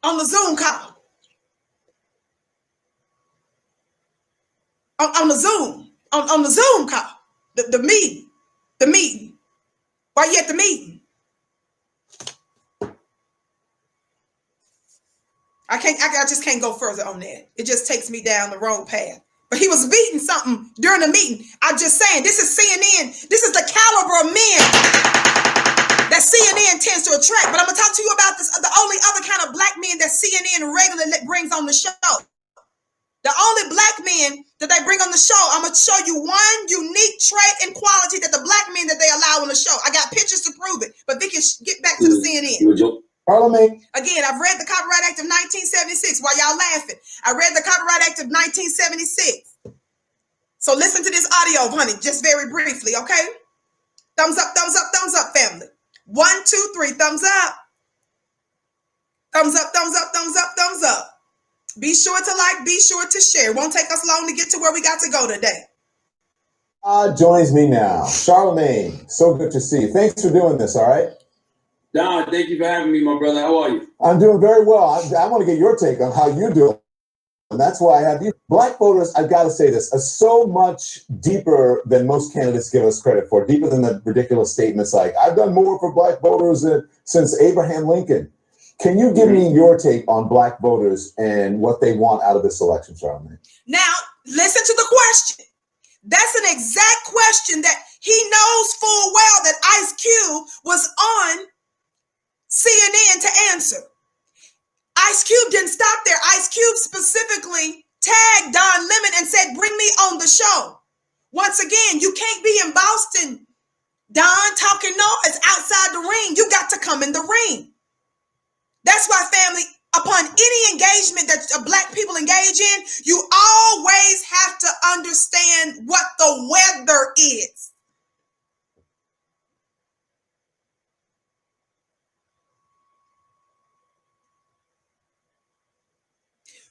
on the Zoom call. On the Zoom call. The meeting. Why you at the meeting? I just can't go further on that. It just takes me down the wrong path. But he was beating something during the meeting. I'm just saying, this is CNN. This is the caliber of men that CNN tends to attract. But I'm going to talk to you about this, the only other kind of black men that CNN regularly brings on the show. The only black men that they bring on the show, I'm going to show you one unique trait and quality that the black men that they allow on the show. I got pictures to prove it. But Vicky, get back to the CNN. Charlamagne. Again, I've read the Copyright Act of 1976 while y'all laughing. I read the Copyright Act of 1976. So listen to this audio, honey, just very briefly, okay? Thumbs up, family. 1, 2, 3, thumbs up. Thumbs up, thumbs up, thumbs up, thumbs up. Be sure to like, be sure to share. It won't take us long to get to where we got to go today. Joins me now. Charlamagne, so good to see you. Thanks for doing this, all right? Don, thank you for having me, my brother. How are you? I'm doing very well. I want to get your take on how you're doing. And that's why I have you. Black voters, I've got to say this, are so much deeper than most candidates give us credit for, deeper than the ridiculous statements like, I've done more for black voters since Abraham Lincoln. Can you give me your take on black voters and what they want out of this election, Charlamagne? Now, listen to the question. That's an exact question that he knows full well that Ice Cube was on CNN to answer. Ice Cube didn't stop there. Ice Cube specifically tagged Don Lemon and said, bring me on the show. Once again, you can't be in Boston, Don, talking noise outside the ring. You got to come in the ring. That's why, family, upon any engagement that black people engage in, you always have to understand what the weather is.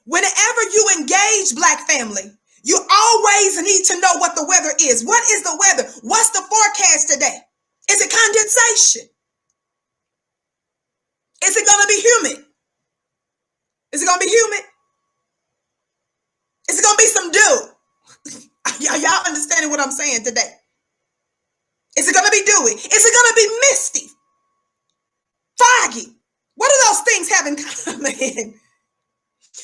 Whenever you engage, black family, you always need to know what the weather is. What is the weather? What's the forecast today? Is it condensation? Is it going to be humid? Is it going to be humid? Is it going to be some dew? Y'all understanding what I'm saying today? Is it going to be dewy? Is it going to be misty? Foggy? What do those things have in common?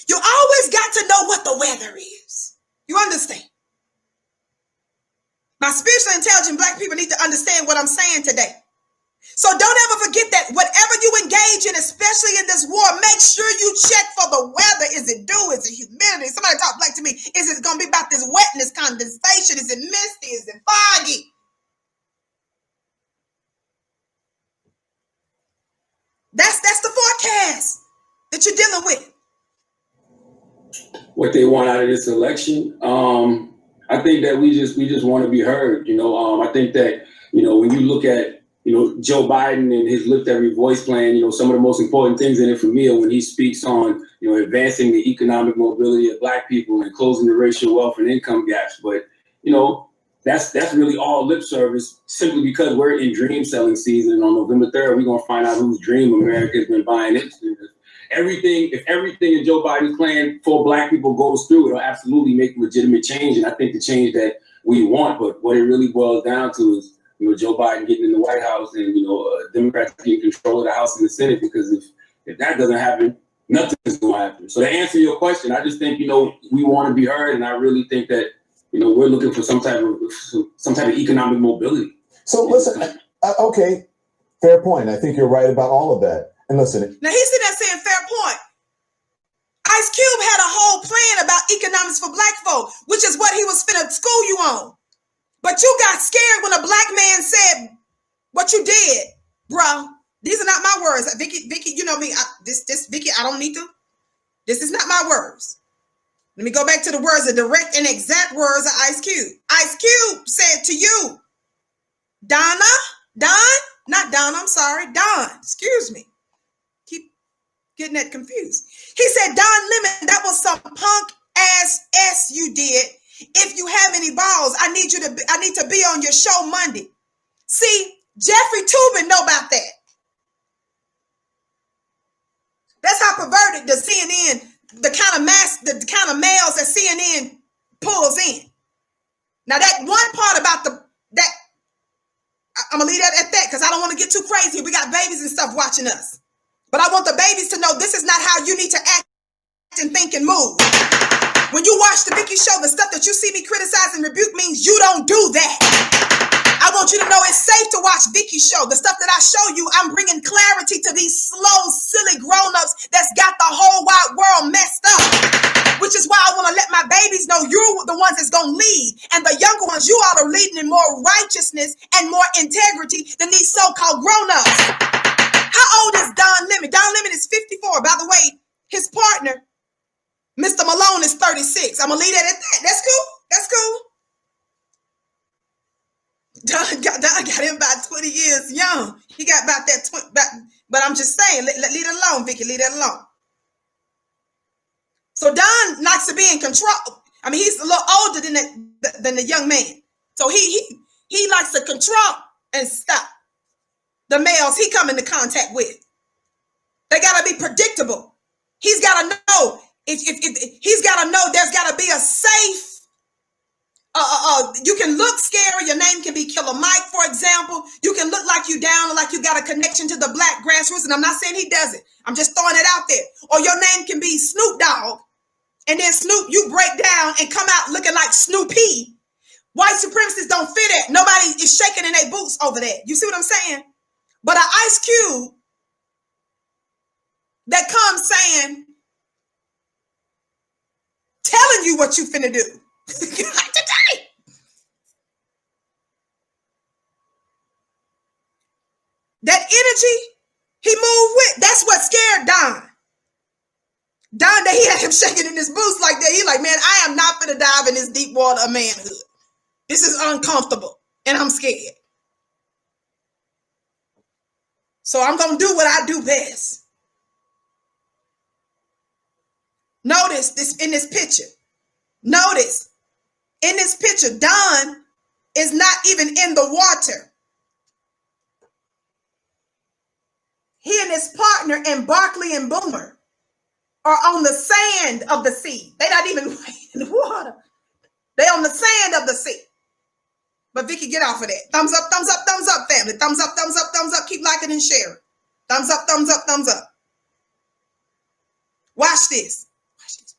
You always got to know what the weather is. You understand? My spiritually intelligent black people need to understand what I'm saying today. So don't ever forget that whatever you engage in, especially in this war, make sure you check for the weather. Is it dew? Is it humidity? Somebody talk black to me. Is it going to be about this wetness, condensation? Is it misty? Is it foggy? That's the forecast that you're dealing with. What they want out of this election, I think that we just want to be heard. I think that when you look at Joe Biden and his Lift Every Voice plan, some of the most important things in it for me are when he speaks on advancing the economic mobility of black people and closing the racial wealth and income gaps. But that's really all lip service, simply because we're in dream selling season. And on November 3rd, we're gonna find out whose dream America has been buying into. If everything in Joe Biden's plan for black people goes through, it'll absolutely make legitimate change. And I think the change that we want, but what it really boils down to is, Joe Biden getting in the White House and, Democrats taking control of the House and the Senate, because if that doesn't happen, nothing's going to happen. So to answer your question, I just think, we want to be heard. And I really think that, we're looking for some type of economic mobility. So listen, okay, fair point. I think you're right about all of that. And listen. Now he's sitting there saying fair point. Ice Cube had a whole plan about economics for black folk, which is what he was finna school you on. But you got scared when a black man said what you did, bro. These are not my words. Vicky, you know me. Vicky, I don't need to. This is not my words. Let me go back to the words, the direct and exact words of Ice Cube. Ice Cube said to you, Don, excuse me. Keep getting that confused. He said, Don Lemon, that was some punk ass S you did. If you have any balls, I need to be on your show Monday. See, Jeffrey Toobin know about that. That's how perverted the CNN, the kind of males that CNN pulls in. Now that one part about that, I'm gonna leave that at that because I don't want to get too crazy. We got babies and stuff watching us. But I want the babies to know this is not how you need to act and think and move. When you watch the Vicky show, the stuff that you see me criticize and rebuke means you don't do that. I want you to know it's safe to watch Vicky's show. The stuff that I show you, I'm bringing clarity to these slow, silly grown-ups that's got the whole wide world messed up. Which is why I want to let my babies know you're the ones that's going to lead. And the younger ones, you all are leading in more righteousness and more integrity than these so-called grown-ups. How old is Don Lemon? Don Lemon is 54. By the way, his partner, Mr. Malone, is 36. I'm going to leave that at that. That's cool. That's cool. Don got him about 20 years young. He got about that, but I'm just saying, leave it alone, Vicky, leave that alone. So Don likes to be in control. I mean, he's a little older than the young man. So he likes to control and stop the males he come into contact with. They got to be predictable. He's got to know, if he's got to know there's got to be a safe, you can look scary. Your name can be Killer Mike, for example. You can look like you down or like you got a connection to the black grassroots. And I'm not saying he doesn't. I'm just throwing it out there. Or your name can be Snoop Dogg. And then Snoop, you break down and come out looking like Snoopy. White supremacists don't fit it. Nobody is shaking in their boots over that. You see what I'm saying? But an Ice Cube that comes saying, telling you what you finna do. Today. That energy he moved with, that's what scared Don. Don, that he had him shaking in his boots like that. He like, man, I am not finna dive in this deep water of manhood. This is uncomfortable and I'm scared. So I'm going to do what I do best. Notice this in this picture. Notice in this picture, Don is not even in the water. He and his partner and Barkley and Boomer are on the sand of the sea. They're not even in the water. They're on the sand of the sea. But Vicky, get off of that. Thumbs up, family. Thumbs up, thumbs up, thumbs up. Keep liking and sharing. Thumbs up, thumbs up, thumbs up. Watch this. Watch this.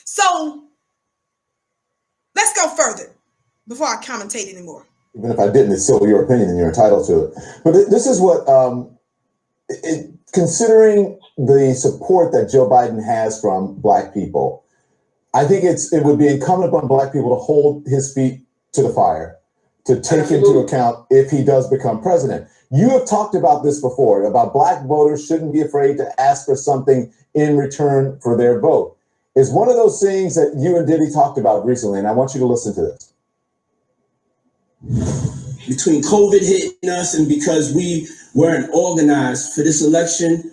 So let's go further before I commentate anymore. Even if I didn't, it's still your opinion and you're entitled to it. But this is what, considering the support that Joe Biden has from Black people, I think it would be incumbent upon Black people to hold his feet to the fire, to take into account if he does become president. You have talked about this before, about Black voters shouldn't be afraid to ask for something in return for their vote. It's one of those things that you and Diddy talked about recently, and I want you to listen to this. Between COVID hitting us and because we weren't organized for this election,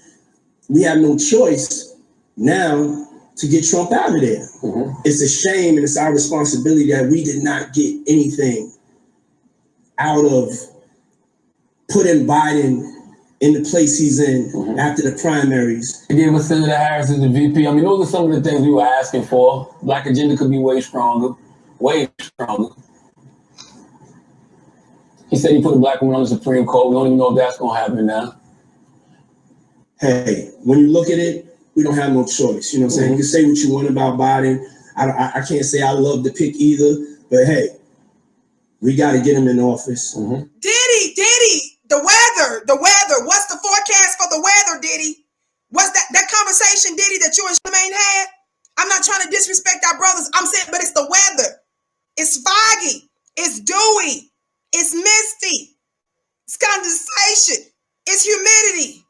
we have no choice now to get Trump out of there. Mm-hmm. It's a shame and it's our responsibility that we did not get anything out of putting Biden in the place he's in after the primaries. They gave us Senator Harris as the VP. I mean, those are some of the things we were asking for. Black agenda could be way stronger, way stronger. He said he put a Black woman on the Supreme Court. We don't even know if that's going to happen now. Hey, when you look at it, we don't have no choice. You know what I'm saying? You can say what you want about Biden. I can't say I love the pick either, but hey, we got to get him in office. Mm-hmm. Diddy, the weather. What's the forecast for the weather, Diddy? What's that conversation, Diddy, that you and Charlamagne had? I'm not trying to disrespect our brothers. I'm saying, but it's the weather. It's foggy. It's dewy. It's misty. It's condensation. It's humidity.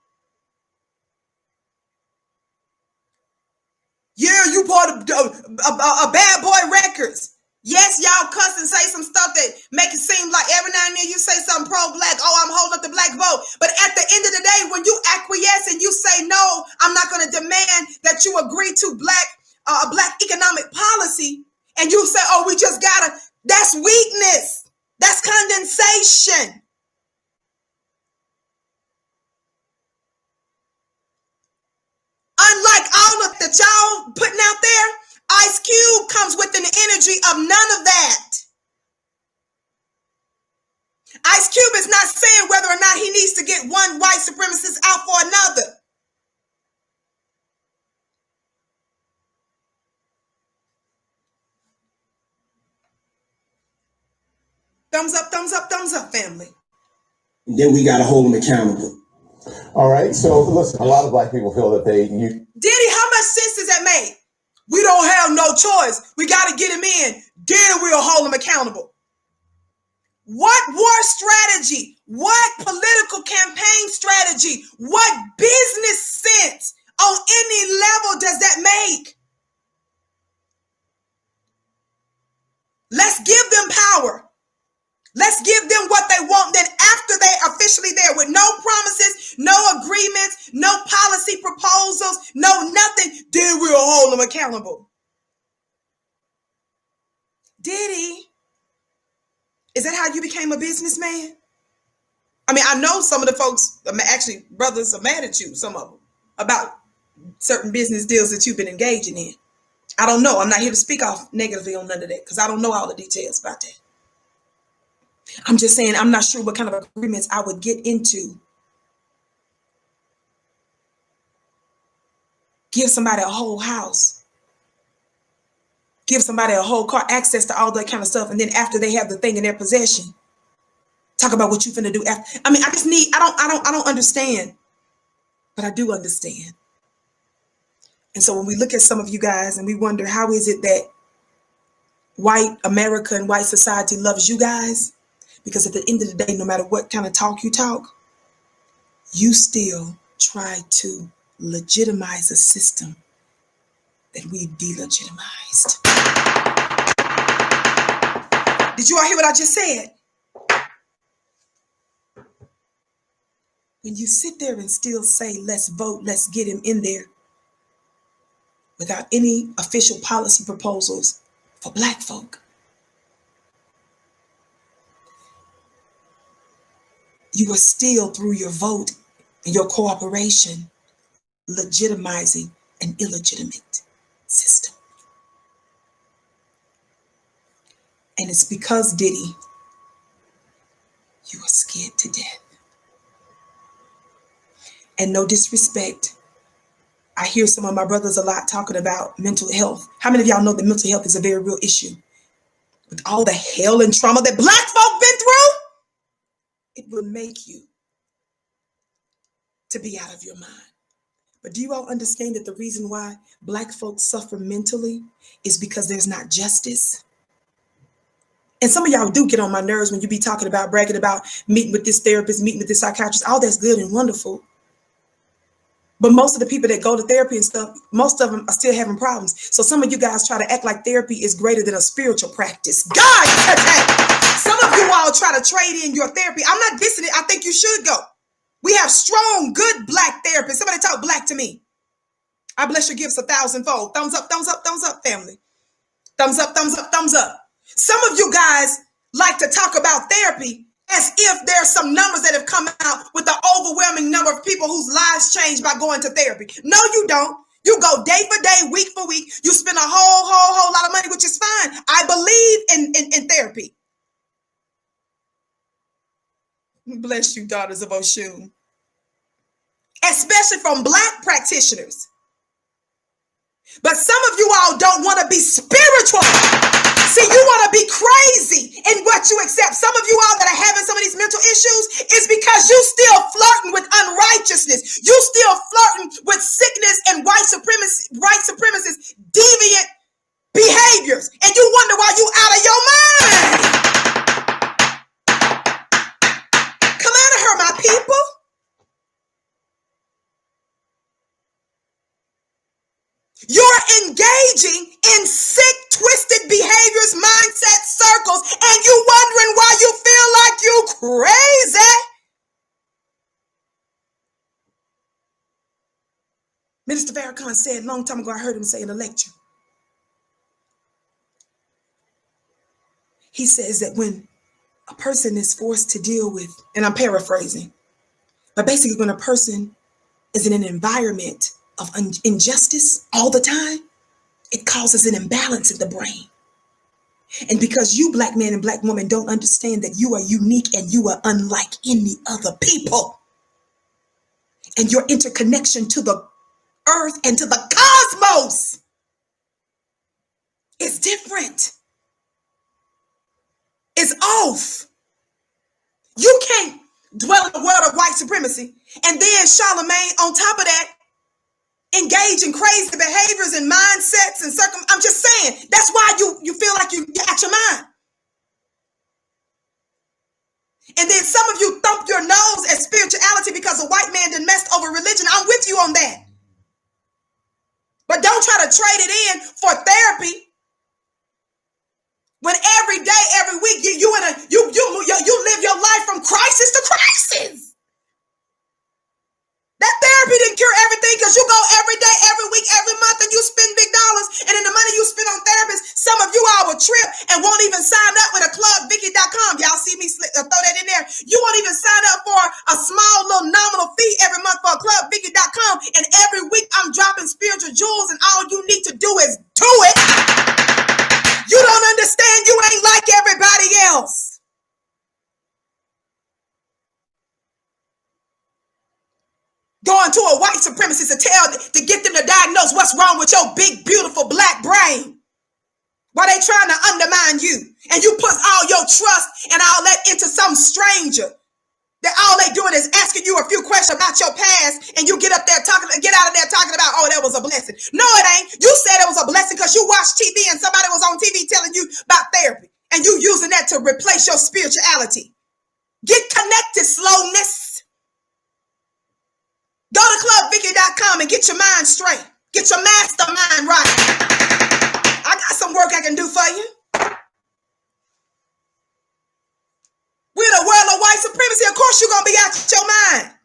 Yeah, you bought a Bad Boy Records. Yes, y'all cuss and say some stuff that make it seem like every now and then you say something pro-Black. Oh, I'm holding up the Black vote. But at the end of the day, when you acquiesce and you say, no, I'm not going to demand that you agree to Black economic policy, and you say, oh, we just got to, that's weakness. That's condensation. Unlike all of that y'all putting out there, Ice Cube comes with an energy of none of that. Ice Cube is not saying whether or not he needs to get one white supremacist out for another. Thumbs up, family. And then we got to hold them accountable. All right. So listen, a lot of black people feel that Diddy, how much sense does that make? We don't have no choice. We got to get him in. Then we'll hold him accountable. What war strategy? What political campaign strategy? What business sense on any level does that make? Let's give them power. Let's give them what they want. Then after they're officially there with no promises, no agreements, no policy proposals, no nothing, then we'll hold them accountable. Diddy, is that how you became a businessman? I mean, I know some of the folks, actually brothers, are mad at you, some of them, about certain business deals that you've been engaging in. I don't know. I'm not here to speak off negatively on none of that because I don't know all the details about that. I'm just saying I'm not sure what kind of agreements I would get into. Give somebody a whole house. Give somebody a whole car, access to all that kind of stuff. And then after they have the thing in their possession, talk about what you're finna do after. I mean, I don't understand, but I do understand. And so when we look at some of you guys and we wonder, how is it that white America and white society loves you guys? Because at the end of the day, no matter what kind of talk, you still try to legitimize a system that we delegitimized. Did you all hear what I just said? When you sit there and still say, let's vote, let's get him in there, without any official policy proposals for black folk, you are still, through your vote and your cooperation, legitimizing an illegitimate system. And it's because, Diddy, you are scared to death. And no disrespect, I hear some of my brothers a lot talking about mental health. How many of y'all know that mental health is a very real issue? With all the hell and trauma that black folk been through, it will make you to be out of your mind. But do you all understand that the reason why black folks suffer mentally is because there's not justice? And some of y'all do get on my nerves when you be talking about, bragging about meeting with this therapist, meeting with this psychiatrist. All that's good and wonderful. But most of the people that go to therapy and stuff, most of them are still having problems. So some of you guys try to act like therapy is greater than a spiritual practice. God, some of you all try to trade in your therapy. I'm not dissing it. I think you should go. We have strong, good black therapists. Somebody talk black to me. I bless your gifts 1,000-fold. Thumbs up, family. Thumbs up, thumbs up, thumbs up. Some of you guys like to talk about therapy as if there's some numbers that have come out with the overwhelming number of people whose lives changed by going to therapy. No, you don't. You go day for day, week for week. You spend a whole lot of money, which is fine. I believe in therapy. Bless you, daughters of Oshun. Especially from black practitioners. But some of you all don't want to be spiritual. See, you want to be crazy in what you accept. Some of you all that are having some of these mental issues is because you still flirting with unrighteousness. You still flirting with sickness and white supremacist deviant behaviors. And you wonder why you out of your mind. Come out of her, my people. You're engaging in sick, twisted behaviors, mindset circles, and you wondering why you feel like you crazy. Minister Farrakhan said a long time ago, I heard him say in a lecture. He says that when a person is forced to deal with, and I'm paraphrasing, but basically when a person is in an environment of injustice all the time, it causes an imbalance in the brain. And because you black men and black women don't understand that you are unique and you are unlike any other people, and your interconnection to the earth and to the cosmos is different. is off. You can't dwell in the world of white supremacy and then Charlamagne on top of that engage in crazy behaviors and mindsets and I'm just saying, that's why you feel like you're out your mind. And then some of you thump your nose at spirituality because a white man done messed over religion. I'm with you on that. But don't try to trade it in for therapy when every day, every week, you live your life from crisis to crisis. That therapy didn't cure everything because you go every day, every week, every month, and you spend big dollars. And then the money you spend on therapists, some of you all will trip and won't even sign up with a clubvicky.com. Y'all see me throw that in there. You won't even sign up for a small little nominal fee every month for a clubvicky.com. And every week I'm dropping spiritual jewels and all you need to do is do it. You don't understand. You ain't like everybody else. Going to a white supremacist to get them to diagnose what's wrong with your big, beautiful black brain. While they trying to undermine you. And you put all your trust and all that into some stranger. That all they doing is asking you a few questions about your past. And you get out of there talking about, oh, that was a blessing. No, it ain't. You said it was a blessing because you watched TV and somebody was on TV telling you about therapy. And you using that to replace your spirituality. Get connected, slowness. Go to clubvicky.com and get your mind straight. Get your mastermind right. I got some work I can do for you. We're in a world of white supremacy. Of course you're going to be out your mind.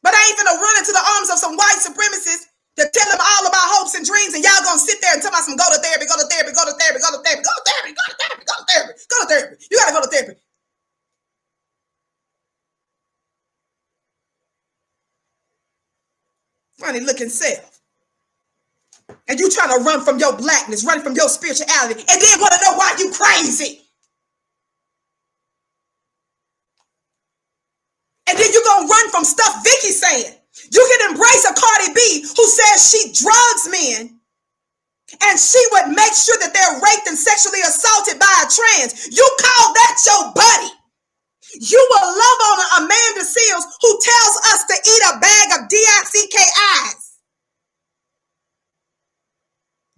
But I ain't finna run into the arms of some white supremacists to tell them all about hopes and dreams, and y'all going to sit there and tell me some go to therapy, go to therapy, go to therapy, go to therapy, go to therapy, go to therapy, go to therapy, go to therapy. You got to go to therapy. Funny looking self. And you trying to run from your blackness, run from your spirituality, and then want to know why you crazy. And then you gonna run from stuff Vicky's saying. You can embrace a Cardi B who says she drugs men and she would make sure that they're raped and sexually assaulted by a trans. You call that your buddy. You will love on Amanda Seals who tells us to eat a bag of DICKIs.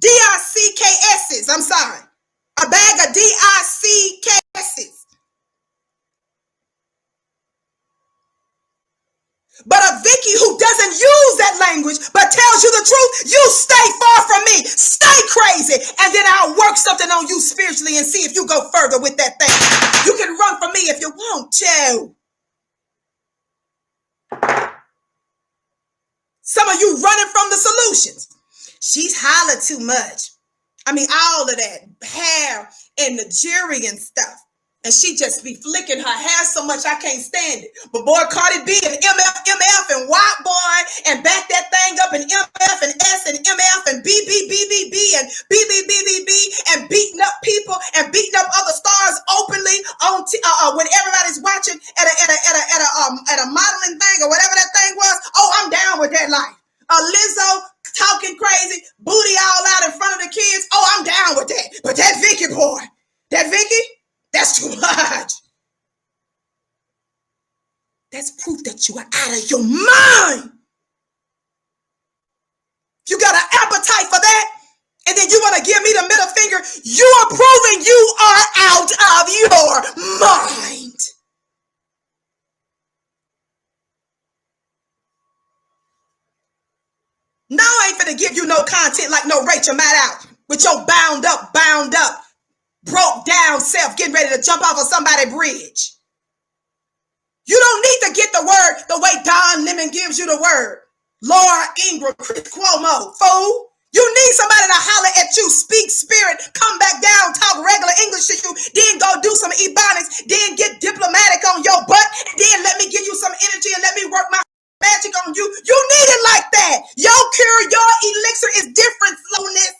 DICKSs, I'm sorry. A bag of DICKSs. But a Vicky who doesn't use that language but tells you the truth, you stay far from me. Stay crazy. And then I'll work something on you spiritually and see if you go further with that thing. You can run from me if you want to. Some of you running from the solutions. She's hollering too much. I mean, all of that hair and the Nigerian stuff. And she just be flicking her hair so much I can't stand it. But boy, Cardi B and MF and White Boy and back that thing up and MF and S and MF and BBBBB and BBBBB and beating up people and beating up other stars openly on when everybody's watching at a modeling thing or whatever that thing was. Oh, I'm down with that life. Lizzo talking crazy, booty all out in front of the kids. Oh, I'm down with that. But that Vicky boy, that's too much. That's proof that you are out of your mind. You got an appetite for that, and then you want to give me the middle finger. You are proving you are out of your mind. Now I ain't finna give you no content like no Rachel Maddow with your bound up, broke down self getting ready to jump off of somebody's bridge. You don't need to get the word the way Don Lemon gives you the word. Laura Ingram, Chris Cuomo, fool. You need somebody to holler at you, speak spirit, come back down, talk regular English to you, then go do some ebonics, then get diplomatic on your butt, and then let me give you some energy and let me work my magic on you. You need it like that. Your cure, your elixir is different, slowness.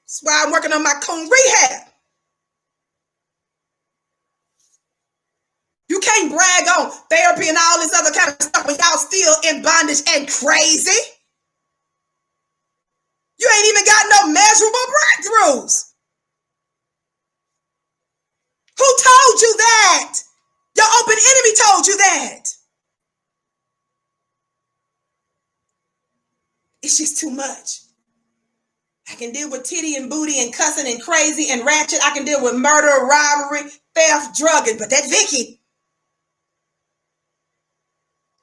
That's why I'm working on my coon rehab. You can't brag on therapy and all this other kind of stuff when y'all still in bondage and crazy. You ain't even got no measurable breakthroughs. Who told you that? Your open enemy told you that. It's just too much. I can deal with titty and booty and cussing and crazy and ratchet. I can deal with murder, robbery, theft, drugging. But that Vicky,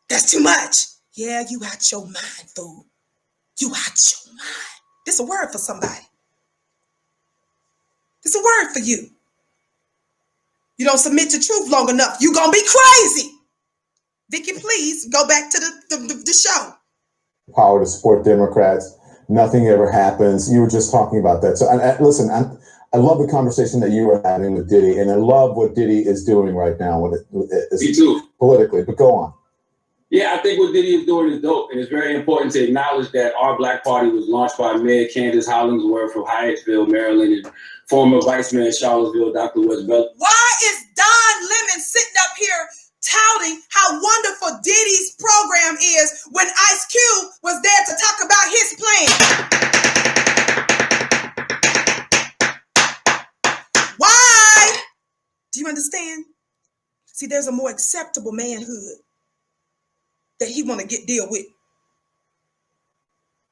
that's too much. Yeah, you out your mind, fool. You out your mind. This is a word for somebody. This is a word for you. You don't submit to truth long enough, you're going to be crazy. Vicky, please go back to the show. Power to support Democrats. Nothing ever happens. You were just talking about that. So listen, I love the conversation that you were having with Diddy, and I love what Diddy is doing right now with it Me too. Politically. But go on. Yeah, I think what Diddy is doing is dope, and it's very important to acknowledge that our Black Party was launched by Mayor Candace Hollingsworth from Hyattsville, Maryland, and former Vice Mayor Charlottesville, Dr. Wes Bell. Why is Don Lemon sitting up here touting how wonderful Diddy's program is when Ice Cube was there to talk about his plan? Why? Do you understand? See, there's a more acceptable manhood that he want to deal with.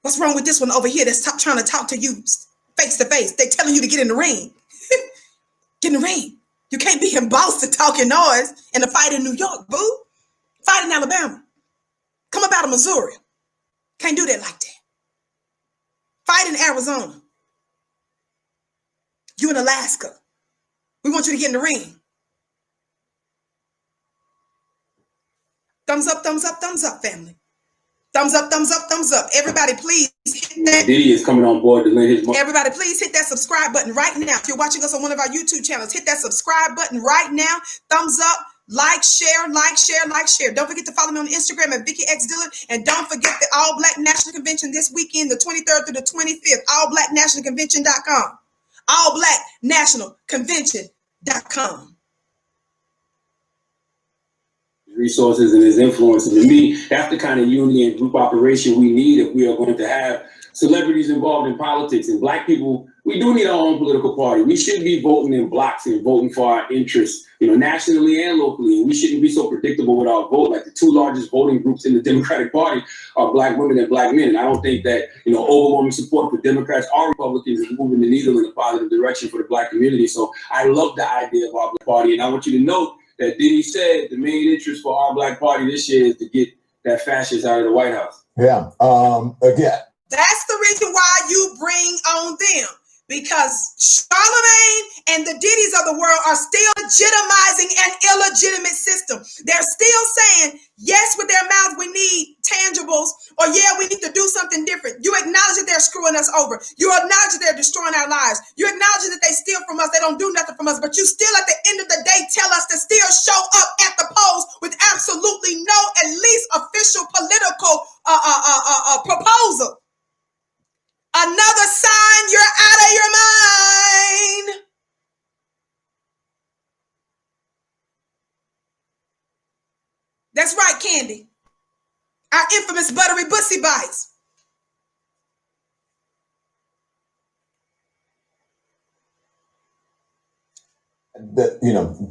What's wrong with this one over here that's trying to talk to you face to face? They telling you to get in the ring. Get in the ring. You can't be in Boston talking noise in a fight in New York, boo. Fight in Alabama. Come up out of Missouri. Can't do that like that. Fight in Arizona. You in Alaska. We want you to get in the ring. Thumbs up, family. Thumbs up, thumbs up, thumbs up. Everybody, please hit that. Diddy is coming on board to lend his money. Everybody, please hit that subscribe button right now. If you're watching us on one of our YouTube channels, hit that subscribe button right now. Thumbs up, like, share, like, share, like, share. Don't forget to follow me on Instagram at Vicky X Dillon. And don't forget the All Black National Convention this weekend, the 23rd through the 25th. AllBlackNationalConvention.com. AllBlackNationalConvention.com. Resources and his influence. And to me, that's the kind of unity and group operation we need if we are going to have celebrities involved in politics. And Black people, we do need our own political party. We should be voting in blocks and voting for our interests, nationally and locally. And we shouldn't be so predictable with our vote. Like the two largest voting groups in the Democratic Party are Black women and Black men. And I don't think that, overwhelming support for Democrats or Republicans is moving the needle in a positive direction for the Black community. So I love the idea of our Black Party. And I want you to note that Diddy said the main interest for our Black Party this year is to get that fascist out of the White House. Yeah. Again. That's the reason why you bring on them. Because Charlamagne and the Diddy's of the world are still legitimizing an illegitimate system. They're still saying, yes, with their mouth, we need tangibles, or yeah, we need to do something different. You acknowledge that they're screwing us over. You acknowledge that they're destroying our lives. You acknowledge that they steal from us. They don't do nothing from us, but you still at the end of the day tell us to still show up at the polls with absolutely no at least official political proposal. Another sign you're out of your mind. That's right, Candy. Our infamous buttery bussy bites.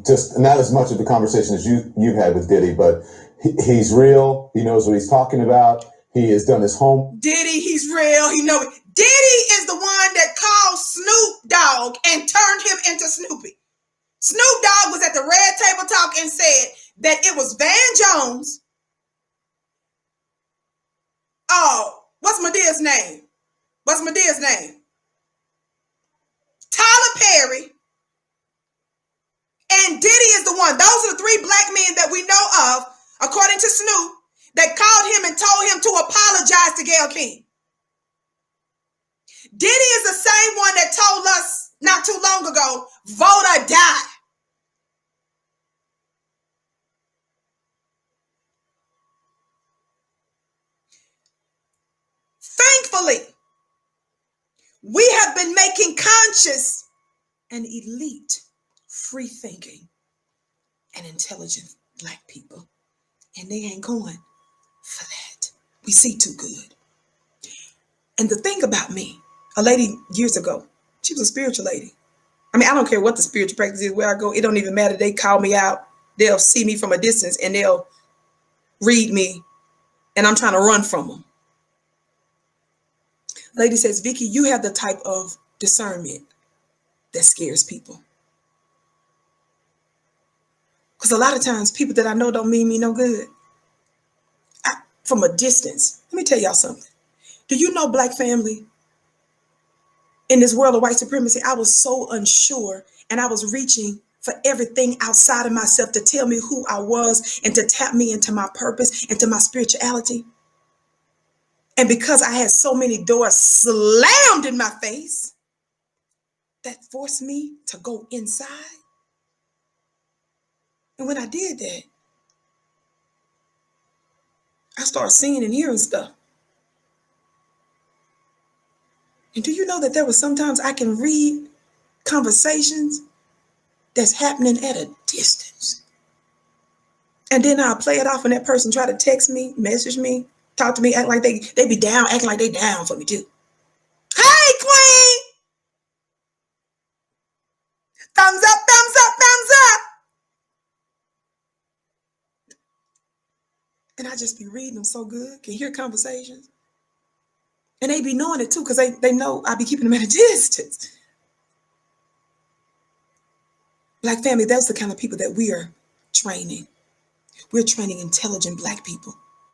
Just not as much of the conversation as you've had with Diddy, but he's real. He knows what he's talking about. He has done his home. Diddy, he's real. He knows. Diddy is the one that called Snoop Dogg and turned him into Snoopy. Snoop Dogg was at the Red Table Talk and said that it was Van Jones. Oh, what's Medea's name? Tyler Perry. And Diddy is the one. Those are the three Black men that we know of, according to Snoop, that called him and told him to apologize to Gayle King. Diddy is the same one that told us not too long ago, vote or die. Thankfully, we have been making conscious and elite, free-thinking, and intelligent Black people. And they ain't going for that. We see too good. And the thing about me, a lady years ago, she was a spiritual lady. I mean, I don't care what the spiritual practice is, where I go, it don't even matter. They call me out. They'll see me from a distance and they'll read me, and I'm trying to run from them. Lady says, Vicky, you have the type of discernment that scares people. Because a lot of times people that I know don't mean me no good. From a distance, let me tell y'all something. Do you know, Black family, in this world of white supremacy, I was so unsure, and I was reaching for everything outside of myself to tell me who I was and to tap me into my purpose, into my spirituality. And because I had so many doors slammed in my face, that forced me to go inside. And when I did that, I started seeing and hearing stuff. And do you know that there was sometimes I can read conversations that's happening at a distance? And then I'll play it off and that person try to text me, message me, talk to me, act like they be down, acting like they down for me too. Hey, queen! Thumbs up, thumbs up, thumbs up! And I just be reading them so good, can hear conversations. And they be knowing it too, because they know I be keeping them at a distance. Black family, that's the kind of people that we are training. We're training intelligent Black people.